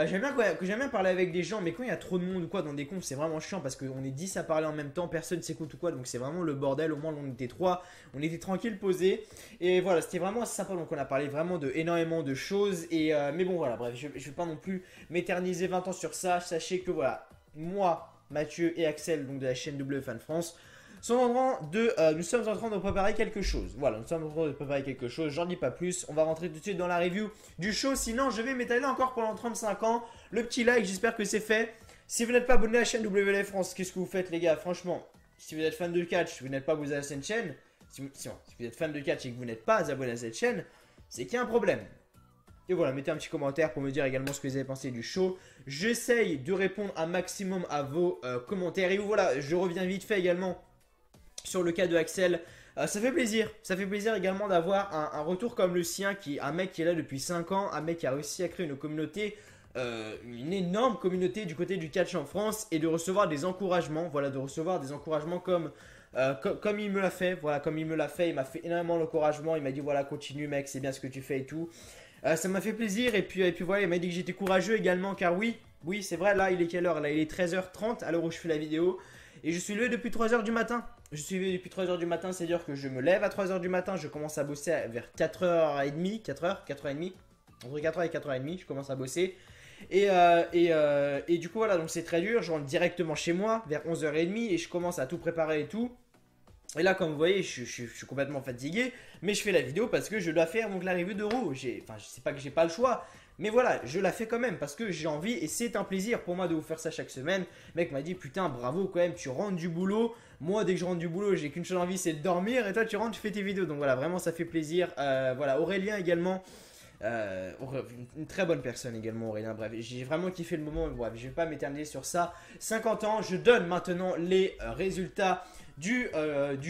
J'aime bien parler avec des gens, mais quand il y a trop de monde ou quoi dans des confs, c'est vraiment chiant parce qu'on est 10 à parler en même temps, personne s'écoute ou quoi, donc c'est vraiment le bordel. Au moins on était 3, on était tranquille, posé. Et voilà, c'était vraiment assez sympa, donc on a parlé vraiment de énormément de choses. Et mais bon voilà, bref, je vais pas non plus m'éterniser 20 ans sur ça. Sachez que voilà, moi, Mathieu et Axel, donc de la chaîne WFN France, nous sommes en train de préparer quelque chose. Voilà, nous sommes en train de préparer quelque chose. J'en dis pas plus. On va rentrer tout de suite dans la review du show. Sinon, je vais m'étaler encore pendant 35 ans. Le petit like, j'espère que c'est fait. Si vous n'êtes pas abonné à la chaîne WLF France, qu'est-ce que vous faites, les gars? Franchement, si vous êtes fan de catch, vous n'êtes pas abonné à cette chaîne. Si vous êtes fan de catch et que vous n'êtes pas abonné à cette chaîne, c'est qu'il y a un problème. Et voilà, mettez un petit commentaire pour me dire également ce que vous avez pensé du show. J'essaye de répondre un maximum à vos commentaires. Et voilà, je reviens vite fait également sur le cas de Axel. Ça fait plaisir également d'avoir un retour comme le sien, un mec qui est là depuis 5 ans, un mec qui a réussi à créer une communauté, une énorme communauté du côté du catch en France et de recevoir des encouragements, voilà, de recevoir des encouragements comme il me l'a fait, voilà, comme il me l'a fait, il m'a fait énormément d'encouragement, il m'a dit voilà, continue mec, c'est bien ce que tu fais et tout. Ça m'a fait plaisir et puis voilà, il m'a dit que j'étais courageux également car oui, c'est vrai, là il est quelle heure? Là il est 13h30 à l'heure où je fais la vidéo et je suis levé depuis 3h du matin. Je suis levé depuis 3h du matin, c'est-à-dire que je me lève à 3h du matin, je commence à bosser vers 4h30, 4h30, entre 4h et 4h30, je commence à bosser. Et du coup voilà, donc c'est très dur, je rentre directement chez moi vers 11h30 et je commence à tout préparer et tout. Et là, comme vous voyez, je suis complètement fatigué, mais je fais la vidéo parce que je dois faire donc la review de Raw. Enfin, je sais pas que j'ai pas le choix, mais voilà, je la fais quand même parce que j'ai envie et c'est un plaisir pour moi de vous faire ça chaque semaine. Le mec m'a dit putain, bravo quand même, tu rentres du boulot. Moi, dès que je rentre du boulot, j'ai qu'une chose envie, c'est de dormir. Et toi, tu rentres, tu fais tes vidéos. Donc voilà, vraiment, ça fait plaisir. Voilà, Aurélien également. Une très bonne personne également, Aurélien. Bref, j'ai vraiment kiffé le moment. Bref, je vais pas m'éterniser sur ça. 50 ans, je donne maintenant les résultats du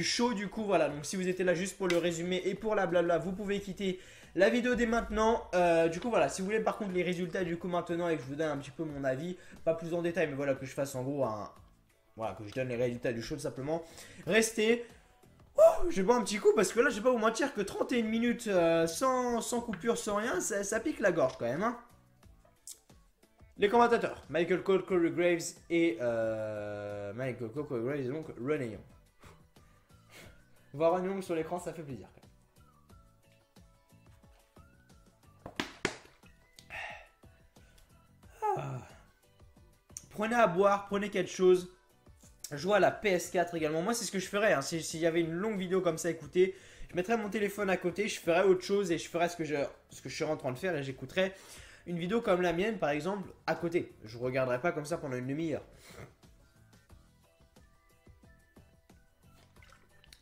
show. Du coup, voilà. Donc, si vous étiez là juste pour le résumé et pour la blabla, vous pouvez quitter la vidéo dès maintenant. Du coup, voilà. Si vous voulez par contre les résultats du coup maintenant et que je vous donne un petit peu mon avis, pas plus en détail, mais voilà, que je fasse en gros voilà, que je donne les résultats du show tout simplement. Restez. Oh, je vais boire un petit coup parce que là, je vais pas vous mentir que 31 minutes sans coupure, sans rien, ça pique la gorge quand même. Hein. Les commentateurs, Michael Cole, Corey Graves et Michael Cole, Corey Graves et donc Renee Young. Voir Renee Young sur l'écran, ça fait plaisir quand même. Prenez à boire, prenez quelque chose. Je vois la PS4 également. Moi, c'est ce que je ferais. Hein. S'il y avait une longue vidéo comme ça, écoutez, je mettrais mon téléphone à côté, je ferais autre chose et je ferais ce que je suis en train de faire et j'écouterais une vidéo comme la mienne, par exemple, à côté. Je ne regarderais pas comme ça pendant une demi-heure.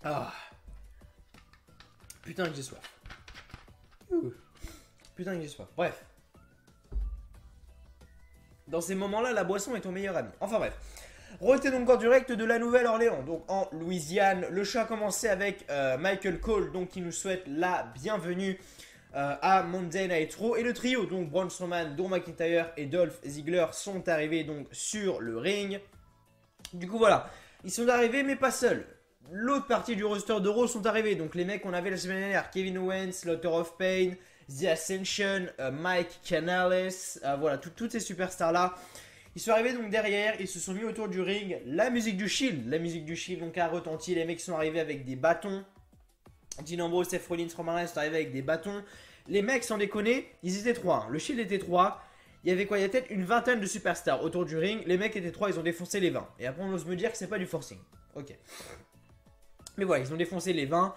Ah. Putain que j'ai soif. Putain que j'ai soif. Bref. Dans ces moments-là, la boisson est ton meilleur ami. Enfin bref. Retour donc en direct de la Nouvelle-Orléans, donc en Louisiane. Le show a commencé avec Michael Cole, donc qui nous souhaite la bienvenue à Monday Night Raw. Et le trio, donc Braun Strowman, Drew McIntyre et Dolph Ziggler sont arrivés donc sur le ring. Du coup voilà, ils sont arrivés mais pas seuls. L'autre partie du roster de Raw sont arrivés, donc les mecs qu'on avait la semaine dernière, Kevin Owens, Author of Pain, The Ascension, Mike Canales, voilà, toutes ces superstars là. Ils sont arrivés donc derrière, ils se sont mis autour du ring, la musique du Shield donc a retenti, les mecs sont arrivés avec des bâtons. Dean Ambrose, Seth Rollins, Roman Reigns sont arrivés avec des bâtons. Les mecs, sans déconner, ils étaient 3, hein. Le Shield était 3. Il y avait quoi? Il y a peut-être une vingtaine de superstars autour du ring. Les mecs étaient 3, ils ont défoncé les 20. Et après on ose me dire que c'est pas du forcing. Ok. Mais voilà, ils ont défoncé les 20.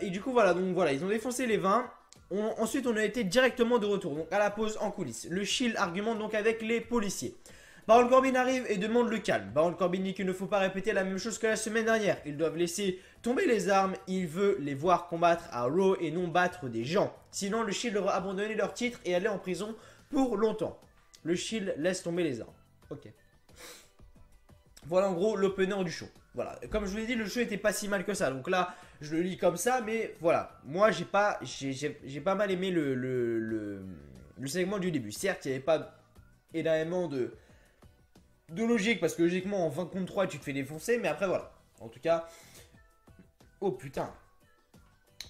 Et du coup voilà, donc voilà, ils ont défoncé les 20. Ensuite, on a été directement de retour, donc à la pause en coulisses. Le Shield argumente donc avec les policiers. Baron Corbin arrive et demande le calme. Baron Corbin dit qu'il ne faut pas répéter la même chose que la semaine dernière. Ils doivent laisser tomber les armes. Il veut les voir combattre à Raw et non battre des gens. Sinon, le Shield aura abandonné leur titre et aller en prison pour longtemps. Le Shield laisse tomber les armes. Ok. Voilà en gros l'opener du show. Voilà, comme je vous l'ai dit, le show était pas si mal que ça. Donc là, je le lis comme ça, mais voilà. Moi, j'ai pas mal aimé le segment du début. Certes, il n'y avait pas énormément de logique, parce que logiquement, en 20 contre 3, tu te fais défoncer. Mais après, voilà. En tout cas, oh putain.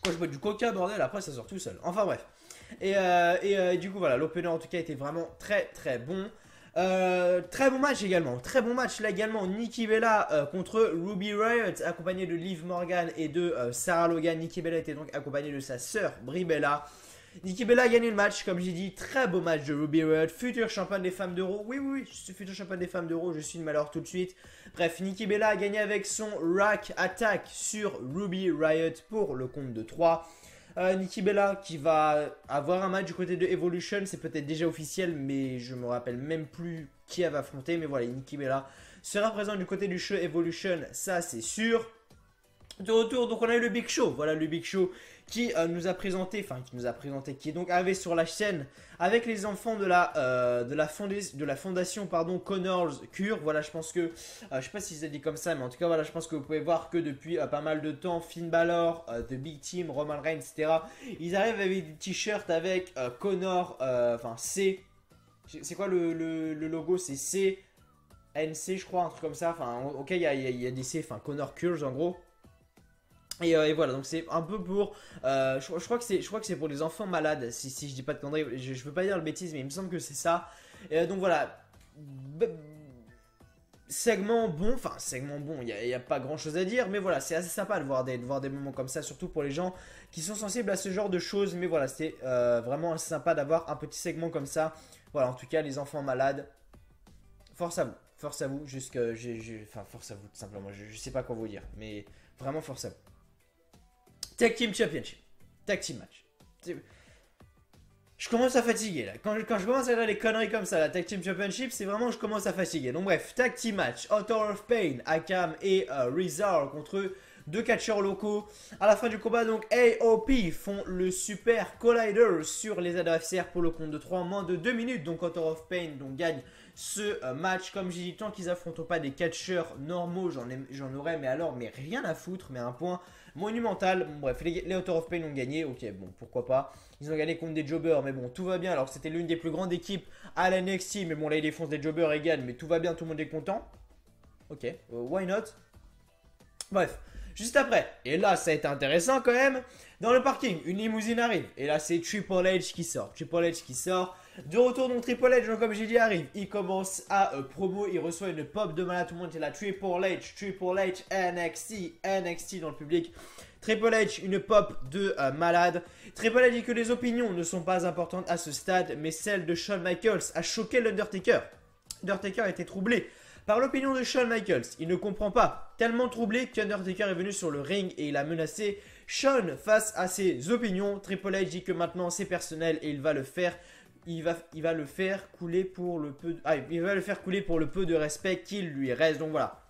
Quand je bois du coca, bordel, après, ça sort tout seul. Enfin, bref. Et du coup, voilà, l'opener, en tout cas, était vraiment très, très bon. Très bon match également, très bon match là également. Nikki Bella contre Ruby Riott, accompagnée de Liv Morgan et de Sarah Logan. Nikki Bella était donc accompagnée de sa sœur Brie Bella. Nikki Bella a gagné le match, comme j'ai dit, très beau match de Ruby Riott, future championne des femmes d'Euro. Oui, je suis future championne des femmes d'Euro, je suis une malheur tout de suite. Bref, Nikki Bella a gagné avec son Rack Attack sur Ruby Riott pour le compte de 3. Nikki Bella qui va avoir un match du côté de Evolution, c'est peut-être déjà officiel, mais je me rappelle même plus qui elle va affronter. Mais voilà, Nikki Bella sera présent du côté du show Evolution, ça c'est sûr. De retour, donc on a eu le Big Show. Voilà le Big Show qui nous a présenté, qui est donc arrivé sur la chaîne avec les enfants de la fondation pardon, Connors Cure. Voilà, je pense que, je sais pas si c'est dit comme ça, mais en tout cas, voilà, je pense que vous pouvez voir que depuis pas mal de temps, Finn Balor, The Big Team, Roman Reigns, etc., ils arrivent avec des t-shirts avec Connor, C. C'est quoi le logo? C'est C. NC, je crois, un truc comme ça. Enfin, ok, il y a des C, enfin, Connor Cures en gros. Et voilà, donc c'est un peu pour. Je crois que c'est pour les enfants malades, si je dis pas de conneries. Je veux pas dire le bêtise, mais il me semble que c'est ça. Et donc voilà. Segment bon, il n'y a pas grand chose à dire, mais voilà, c'est assez sympa de voir des moments comme ça, surtout pour les gens qui sont sensibles à ce genre de choses. Mais voilà, c'est vraiment assez sympa d'avoir un petit segment comme ça. Voilà, en tout cas, les enfants malades, force à vous. Force à vous, force à vous tout simplement, je sais pas quoi vous dire, mais vraiment force à vous. Tag Team Championship, Tag Team Match. Je commence à fatiguer là, quand je commence à faire les conneries comme ça, la Tag Team Championship, c'est vraiment je commence à fatiguer. Donc bref, Tag Team Match, Author of Pain, Akam et Rizar contre deux catcheurs locaux. À la fin du combat, donc AOP font le Super Collider sur les adversaires pour le compte de 3 en moins de 2 minutes. Donc Author of Pain donc, gagne ce match. Comme j'ai dit, tant qu'ils affrontent pas des catcheurs normaux, j'en aurais mais rien à foutre, mais un point monumental. Bon, bref, les Author of Pain ont gagné, ok, bon, pourquoi pas. Ils ont gagné contre des jobbers, mais bon, tout va bien. Alors c'était l'une des plus grandes équipes à la NXT, mais bon, là ils défoncent des jobbers et gagnent, mais tout va bien, tout le monde est content. Ok, why not? Bref. Juste après, et là ça a été intéressant quand même, dans le parking, une limousine arrive. Et là c'est Triple H qui sort. Triple H qui sort. De retour donc Triple H, donc, comme j'ai dit, arrive. Il commence à promo, il reçoit une pop de malade. Tout le monde est là. Triple H, NXT dans le public. Triple H, une pop de malade. Triple H dit que les opinions ne sont pas importantes à ce stade, mais celle de Shawn Michaels a choqué l'Undertaker. L'Undertaker a été troublé par l'opinion de Shawn Michaels. Il ne comprend pas. Tellement troublé qu'Undertaker est venu sur le ring et il a menacé Shawn face à ses opinions. Triple H dit que maintenant c'est personnel et il va le faire. Il va le faire couler pour le peu. Il va le faire couler pour le peu de respect qu'il lui reste. Donc voilà.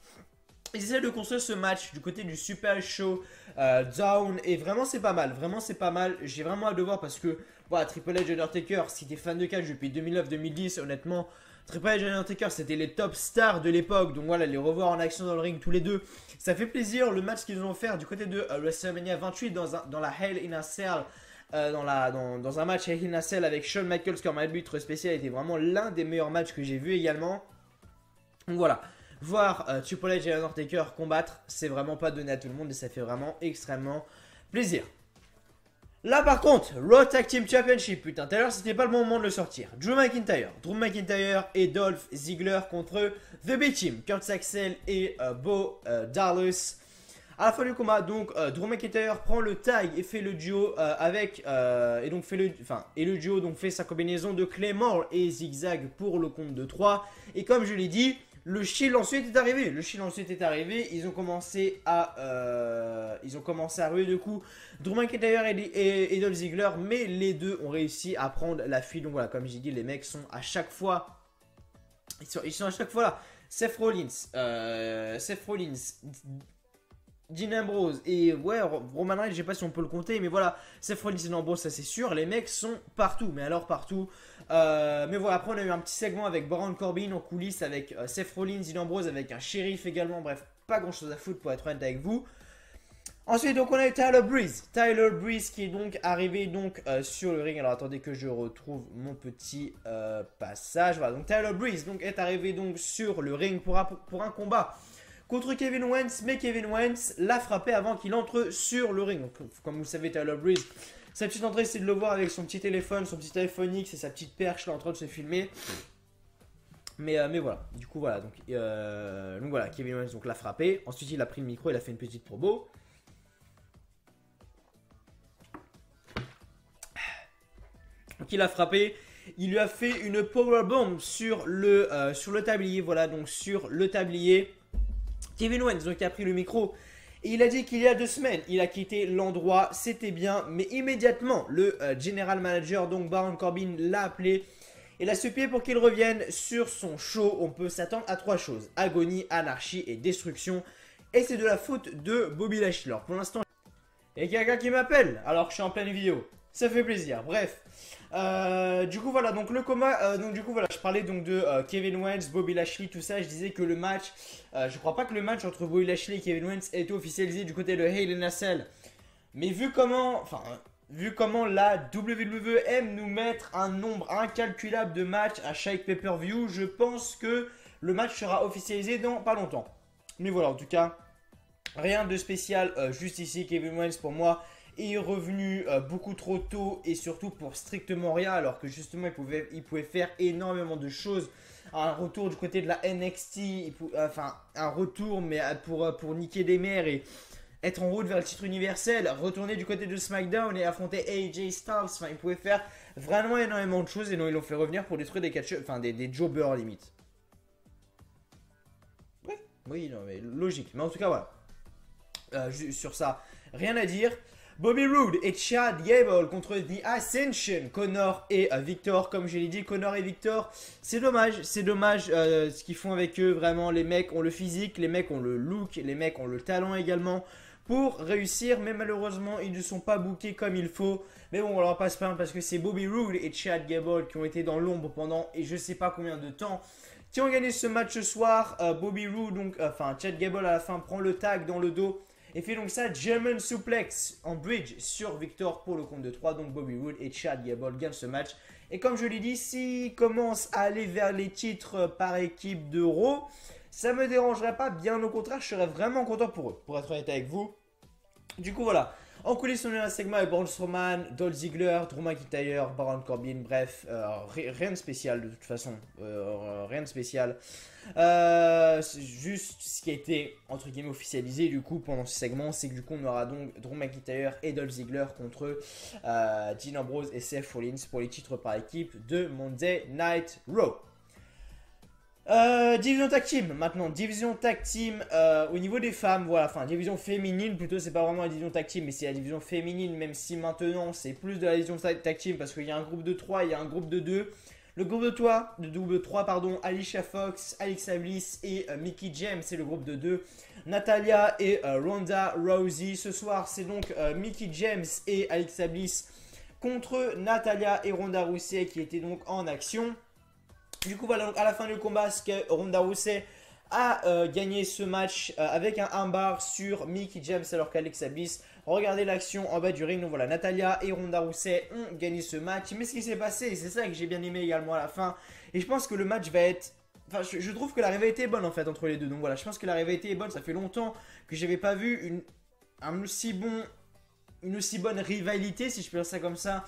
Ils essaient de construire ce match du côté du Super Show Down. Et vraiment c'est pas mal. Vraiment c'est pas mal. J'ai vraiment hâte de voir parce que voilà, Triple H et Undertaker, si t'es fan de catch depuis 2009-2010, honnêtement, Triple H et Undertaker c'était les top stars de l'époque. Donc voilà, les revoir en action dans le ring tous les deux, ça fait plaisir. Le match qu'ils ont fait du côté de WrestleMania 28 dans la Hell in a Cell. Dans un match Hell in a Cell avec Shawn Michaels comme arbitre spécial était vraiment l'un des meilleurs matchs que j'ai vu également. Donc voilà, voir Triple H et Undertaker combattre, c'est vraiment pas donné à tout le monde et ça fait vraiment extrêmement plaisir. Là par contre, Raw Tag Team Championship, putain, tout à l'heure c'était pas le moment de le sortir. Drew McIntyre et Dolph Ziggler contre The B-Team, Kurt Axel et Bo Dallas. À la fin du combat, donc Drew McIntyre prend le tag et fait le duo le duo donc fait sa combinaison de Claymore et Zigzag pour le compte de 3. Et comme je l'ai dit, le Shield ensuite est arrivé. Ils ont commencé à ruer de coups Drew McIntyre et Dolph Ziggler, mais les deux ont réussi à prendre la fuite. Donc voilà, comme j'ai dit, les mecs sont à chaque fois, ils sont à chaque fois là. Seth Rollins, Dean Ambrose et ouais, Roman Reigns, je sais pas si on peut le compter, mais voilà, Seth Rollins et Dean Ambrose, ça c'est sûr, les mecs sont partout, mais alors partout. Mais voilà, après on a eu un petit segment avec Baron Corbin en coulisses avec Seth Rollins, Dean Ambrose avec un shérif également, bref, pas grand chose à foutre pour être honnête avec vous. Ensuite donc on a eu Tyler Breeze qui est donc arrivé donc sur le ring. Alors attendez que je retrouve mon petit passage. Voilà, donc Tyler Breeze donc est arrivé donc sur le ring pour un combat contre Kevin Owens, mais Kevin Owens l'a frappé avant qu'il entre sur le ring. Donc, comme vous le savez, Tyler Breeze, sa petite entrée, c'est de le voir avec son petit téléphone, son petit iPhone X et sa petite perche là en train de se filmer. Mais voilà, du coup voilà, donc voilà, Kevin Owens donc l'a frappé. Ensuite il a pris le micro, il a fait une petite promo. Donc il a frappé, il lui a fait une powerbomb sur le tablier, voilà, donc sur le tablier. Kevin Owens donc a pris le micro et il a dit qu'il y a 2 semaines, il a quitté l'endroit, c'était bien, mais immédiatement le general manager donc Baron Corbin l'a appelé et l'a supplié pour qu'il revienne sur son show. On peut s'attendre à 3 choses: agonie, anarchie et destruction, et c'est de la faute de Bobby Lashley. Alors pour l'instant, Et quelqu'un qui m'appelle alors que je suis en pleine vidéo. Ça fait plaisir. Bref. Du coup voilà, donc le combat, donc du coup voilà, je parlais donc de Kevin Owens, Bobby Lashley, tout ça. Je disais que le match, je crois pas que le match entre Bobby Lashley et Kevin Owens ait été officialisé du côté de Hell in a Cell. Mais vu comment, vu comment la WWE aime nous mettre un nombre incalculable de matchs à chaque pay-per-view, je pense que le match sera officialisé dans pas longtemps. Mais voilà, en tout cas, rien de spécial juste ici. Kevin Owens pour moi est revenu beaucoup trop tôt et surtout pour strictement rien, alors que justement il pouvait faire énormément de choses. Un retour du côté de la NXT, enfin un retour mais pour niquer des mères et être en route vers le titre universel, retourner du côté de SmackDown et affronter AJ Styles. Enfin, il pouvait faire vraiment énormément de choses et non, ils l'ont fait revenir pour détruire des catcheurs, enfin des jobbers limite. Oui, oui, non mais logique. Mais en tout cas voilà. Sur ça, rien à dire. Bobby Roode et Chad Gable contre The Ascension, Connor et Victor. Comme je l'ai dit, Connor et Victor, c'est dommage ce qu'ils font avec eux. Vraiment, les mecs ont le physique, les mecs ont le look, les mecs ont le talent également pour réussir, mais malheureusement ils ne sont pas bookés comme il faut. Mais bon, on leur passe pas parce que c'est Bobby Roode et Chad Gable qui ont été dans l'ombre pendant et je sais pas combien de temps, qui ont gagné ce match ce soir. Bobby Roode, donc, Chad Gable à la fin prend le tag dans le dos et fait donc ça, German Suplex en bridge sur Victor pour le compte de 3. Donc Bobby Roode et Chad Gable gagnent ce match. Et comme je l'ai dit, s'ils commencent à aller vers les titres par équipe de Raw, ça me dérangerait pas, bien au contraire, je serais vraiment content pour eux, pour être honnête avec vous. Du coup voilà, en coulisses on a un segment avec Braun Strowman, Dolph Ziggler, Drew McIntyre, Baron Corbin, bref, rien de spécial de toute façon, rien de spécial. C'est juste ce qui a été entre guillemets officialisé du coup pendant ce segment, c'est que du coup on aura donc Drew McIntyre et Dolph Ziggler contre Dean Ambrose et Seth Rollins pour les titres par équipe de Monday Night Raw. Division tag team maintenant, division tag team au niveau des femmes, voilà, enfin division féminine plutôt, c'est pas vraiment la division tag team mais c'est la division féminine, même si maintenant c'est plus de la division tag team parce qu'il y a un groupe de 3, il y a un groupe de 2. Le groupe de 3, pardon, Alicia Fox, Alexa Bliss et Mickie James, c'est le groupe de 2. Natalya et Ronda Rousey. Ce soir, c'est donc Mickie James et Alexa Bliss contre Natalya et Ronda Rousey qui étaient donc en action. Du coup, voilà, donc à la fin du combat, Ronda Rousey a gagné ce match avec un armbar sur Mickie James alors qu'Alexa Bliss. Regardez l'action en bas du ring. Donc voilà, Natalya et Ronda Rousey ont gagné ce match. Mais ce qui s'est passé, c'est ça que j'ai bien aimé également à la fin. Et je pense que le match va être... Enfin, je trouve que la rivalité est bonne en fait entre les deux. Donc voilà, je pense que la rivalité est bonne. Ça fait longtemps que j'avais pas vu une aussi bonne rivalité, si je peux dire ça comme ça,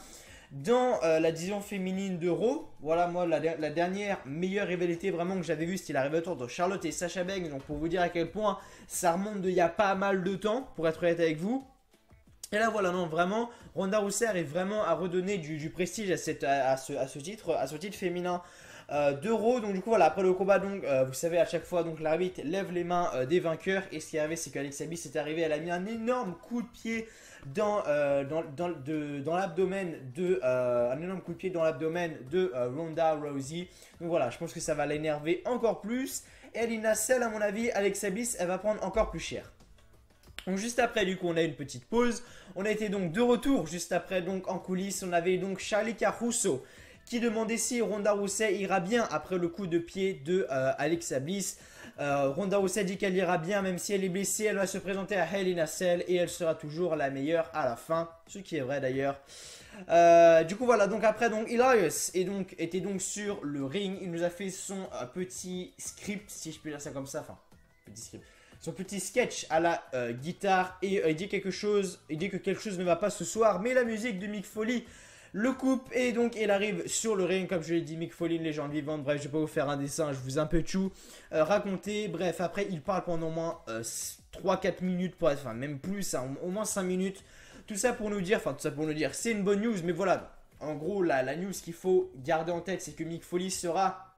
dans la division féminine de Raw. Voilà, moi, la dernière meilleure rivalité vraiment que j'avais vue, c'était la rivalité entre Charlotte et Sasha Banks. Donc, pour vous dire à quel point ça remonte d'il y a pas mal de temps, pour être honnête avec vous. Et là, voilà, non, vraiment, Ronda Rousey arrive vraiment à redonner du prestige à ce titre féminin de Raw. Donc, du coup, voilà, après le combat, donc, vous savez, à chaque fois, donc, l'arbitre lève les mains des vainqueurs. Et ce qui est arrivé, c'est qu'Alexa Bliss est arrivée, elle a mis un énorme coup de pied dans l'abdomen de Ronda Rousey. Donc voilà, je pense que ça va l'énerver encore plus. Et Hell in a Cell, à mon avis, Alexa Bliss, elle va prendre encore plus cher. Donc juste après, du coup, on a une petite pause. On a été donc de retour juste après, donc en coulisses. On avait donc Charlie Caruso qui demandait si Ronda Rousey ira bien après le coup de pied de Alexa Bliss. Ronda Rousey dit qu'elle ira bien, même si elle est blessée, elle va se présenter à Hell in a Cell et elle sera toujours la meilleure à la fin, ce qui est vrai d'ailleurs. Du coup voilà, donc après donc Elias était donc sur le ring, il nous a fait son petit script, si je peux dire ça comme ça, enfin petit script, son petit sketch à la guitare et il dit que quelque chose ne va pas ce soir, mais la musique de Mick Foley le coupe et donc il arrive sur le ring. Comme je l'ai dit, Mick Foley, une légende vivante. Bref, je vais pas vous faire un dessin, je vous un peu tout raconter. Bref, après il parle pendant au moins 3-4 minutes, enfin même plus, hein, au moins 5 minutes. Tout ça pour nous dire, c'est une bonne news, mais voilà. En gros, la news qu'il faut garder en tête, c'est que Mick Foley sera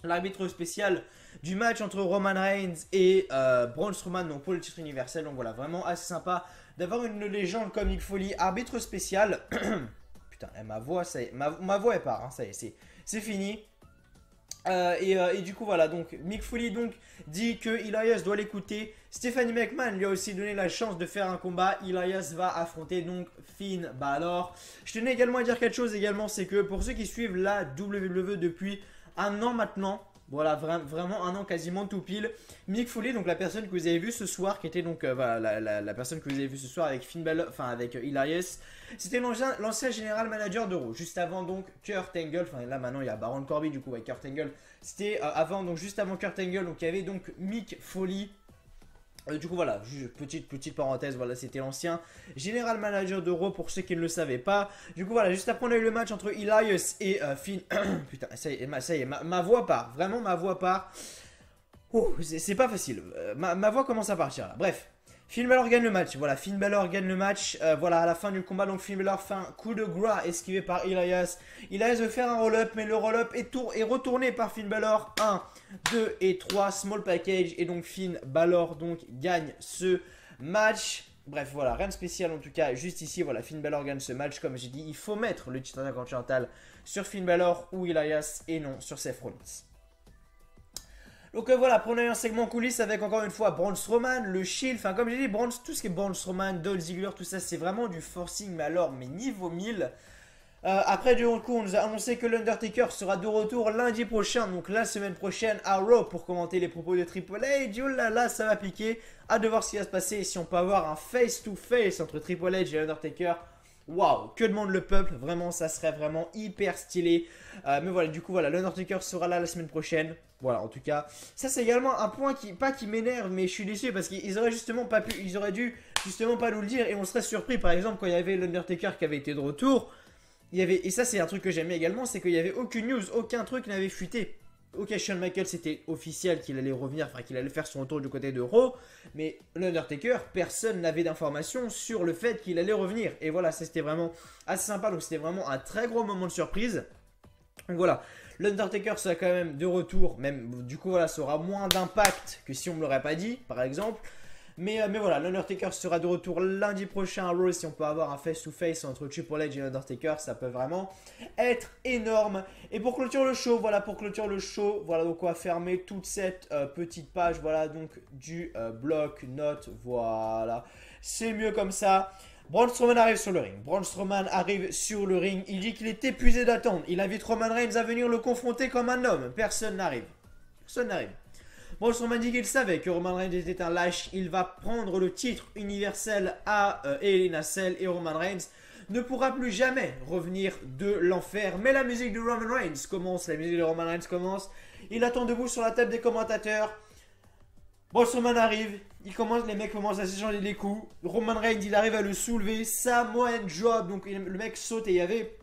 l'arbitre spécial du match entre Roman Reigns et Braun Strowman, donc pour le titre universel. Donc voilà, vraiment assez sympa d'avoir une légende comme Mick Foley, arbitre spécial. Putain, ma voix, ça y est, ma voix elle part, hein, ça y est, c'est fini. Et du coup voilà, donc Mick Foley donc dit que Elias doit l'écouter. Stephanie McMahon lui a aussi donné la chance de faire un combat. Elias va affronter donc Finn Balor. Je tenais également à dire quelque chose également, c'est que pour ceux qui suivent la WWE depuis un an maintenant, voilà, vraiment un an quasiment tout pile, Mick Foley, donc la personne que vous avez vue ce soir, qui était donc voilà, la personne que vous avez vue ce soir avec Finn Balor, enfin avec Elias, c'était l'ancien général manager de Raw, juste avant donc Kurt Angle, enfin là maintenant il y a Baron Corbin du coup avec Kurt Angle, c'était avant, donc juste avant Kurt Angle, donc il y avait donc Mick Foley. Du coup voilà, petite parenthèse, voilà, c'était l'ancien général manager de Raw pour ceux qui ne le savaient pas. Du coup voilà, juste après on a eu le match entre Elias et Finn. Putain, ça y est, ma voix part, vraiment ma voix part. Oh, c'est pas facile, ma voix commence à partir là, bref. Finn Balor gagne le match, voilà, Finn Balor gagne le match, voilà, à la fin du combat, donc Finn Balor fait un coup de gras esquivé par Elias. Elias veut faire un roll-up, mais le roll-up est retourné par Finn Balor. 1, 2 et 3, small package, et donc Finn Balor donc gagne ce match. Bref, voilà, rien de spécial en tout cas, juste ici, voilà, Finn Balor gagne ce match. Comme j'ai dit, il faut mettre le titre intercontinental sur Finn Balor ou Elias et non sur Seth Rollins. Donc voilà, après on a eu un segment coulisses avec encore une fois Braun Strowman, le Shield, enfin comme j'ai dit, tout ce qui est Braun Strowman, Dolph Ziggler, tout ça c'est vraiment du forcing, mais alors, mais niveau 1000. Après du coup on nous a annoncé que l'Undertaker sera de retour lundi prochain, donc la semaine prochaine à Raw pour commenter les propos de Triple H. Oh là là, ça va piquer, hâte de voir ce qui va se passer et si on peut avoir un face-to-face entre Triple H et l'Undertaker. Waouh, que demande le peuple, vraiment ça serait vraiment hyper stylé. Mais voilà, du coup voilà, l'Undertaker sera là la semaine prochaine. Voilà, en tout cas, ça c'est également un point qui m'énerve, mais je suis déçu parce qu'ils auraient justement pas pu, ils auraient dû justement pas nous le dire et on serait surpris. Par exemple, quand il y avait l'Undertaker qui avait été de retour, il y avait, et ça c'est un truc que j'aimais également, c'est qu'il y avait aucune news, aucun truc n'avait fuité. Ok, Shawn Michaels c'était officiel qu'il allait revenir, enfin qu'il allait faire son retour du côté de Raw, mais l'Undertaker, personne n'avait d'informations sur le fait qu'il allait revenir. Et voilà, ça c'était vraiment assez sympa, donc c'était vraiment un très gros moment de surprise. Donc voilà, l'Undertaker sera quand même de retour, même du coup voilà, ça aura moins d'impact que si on ne me l'aurait pas dit, par exemple. Mais voilà, l'Undertaker sera de retour lundi prochain à Raw. Si on peut avoir un face-to-face entre Triple H et l'Undertaker, ça peut vraiment être énorme. Et pour clôturer le show, voilà, donc on va fermer toute cette petite page, voilà, donc du bloc-notes, voilà. C'est mieux comme ça. Braun Strowman arrive sur le ring. Il dit qu'il est épuisé d'attendre. Il invite Roman Reigns à venir le confronter comme un homme. Personne n'arrive. Braun Strowman dit qu'il savait que Roman Reigns était un lâche. Il va prendre le titre universel à Hell in a Cell et Roman Reigns ne pourra plus jamais revenir de l'enfer. Mais la musique de Roman Reigns commence. Il attend debout sur la table des commentateurs. Braun Strowman arrive, les mecs commencent à s'échanger les coups. Roman Reigns, il arrive à le soulever. Samoan Drop, donc le mec saute et il y avait,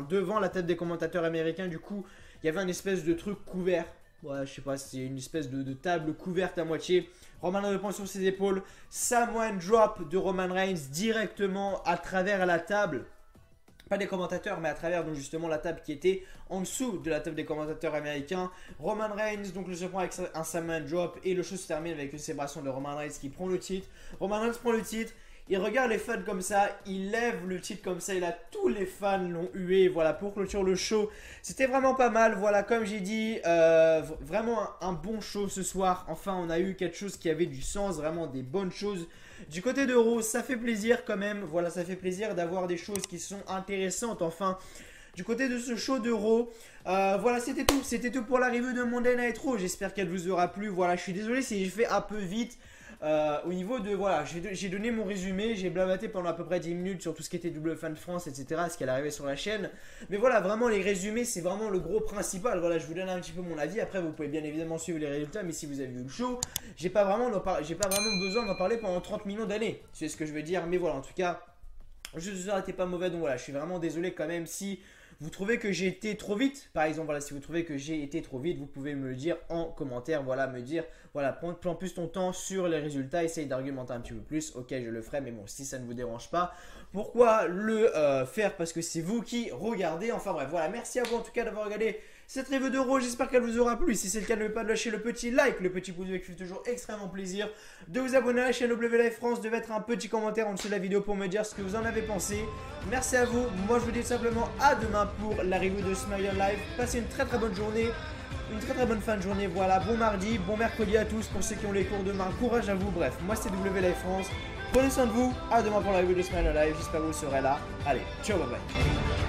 devant la tête des commentateurs américains, du coup, il y avait un espèce de truc couvert. Ouais, je sais pas, c'est une espèce de table couverte à moitié. Roman Reigns le prend sur ses épaules. Samoan Drop de Roman Reigns directement à travers la table. Pas des commentateurs, mais à travers donc justement la table qui était en dessous de la table des commentateurs américains. Roman Reigns donc le surprend avec un Samoan Drop et le show se termine avec une célébration de Roman Reigns qui prend le titre. Roman Reigns prend le titre, il regarde les fans comme ça, il lève le titre comme ça, tous les fans l'ont hué, voilà, pour clôturer le show. C'était vraiment pas mal, voilà, comme j'ai dit, vraiment un bon show ce soir. Enfin, on a eu quelque chose qui avait du sens, vraiment des bonnes choses. Du côté de Raw, ça fait plaisir quand même, voilà, ça fait plaisir d'avoir des choses qui sont intéressantes, enfin. Du côté de ce show de Raw, voilà, c'était tout pour la review de Monday Night Raw. J'espère qu'elle vous aura plu, voilà, je suis désolé si j'ai fait un peu vite. Au niveau de, voilà, j'ai donné mon résumé, j'ai blablaté pendant à peu près 10 minutes sur tout ce qui était WFan France, etc., ce qui allait arriver sur la chaîne. Mais voilà, vraiment les résumés, c'est vraiment le gros principal. Voilà, je vous donne un petit peu mon avis. Après, vous pouvez bien évidemment suivre les résultats, mais si vous avez vu le show, j'ai pas vraiment besoin d'en parler pendant 30 millions d'années. C'est ce que je veux dire. Mais voilà, en tout cas, je ne n'était pas mauvais, donc voilà, je suis vraiment désolé quand même si vous trouvez que j'ai été trop vite, par exemple, voilà, si vous trouvez que j'ai été trop vite, vous pouvez me le dire en commentaire, voilà, me dire, voilà, prends plus ton temps sur les résultats, essaye d'argumenter un petit peu plus, ok, je le ferai, mais bon, si ça ne vous dérange pas, pourquoi le faire? Parce que c'est vous qui regardez, enfin bref, voilà, merci à vous en tout cas d'avoir regardé cette review de Raw, j'espère qu'elle vous aura plu. Si c'est le cas, n'oubliez pas de lâcher le petit like, le petit pouce bleu qui fait toujours extrêmement plaisir, de vous abonner à la chaîne W Live France, de mettre un petit commentaire en dessous de la vidéo pour me dire ce que vous en avez pensé. Merci à vous, moi je vous dis tout simplement à demain pour la review de Smile Live. Passez une très bonne journée une très bonne fin de journée. Voilà, bon mardi, bon mercredi à tous pour ceux qui ont les cours demain. Courage à vous. Bref, moi c'était W Life France. Prenez soin de vous. À demain pour la review de Smile Live. J'espère que vous serez là. Allez, ciao, bye bye.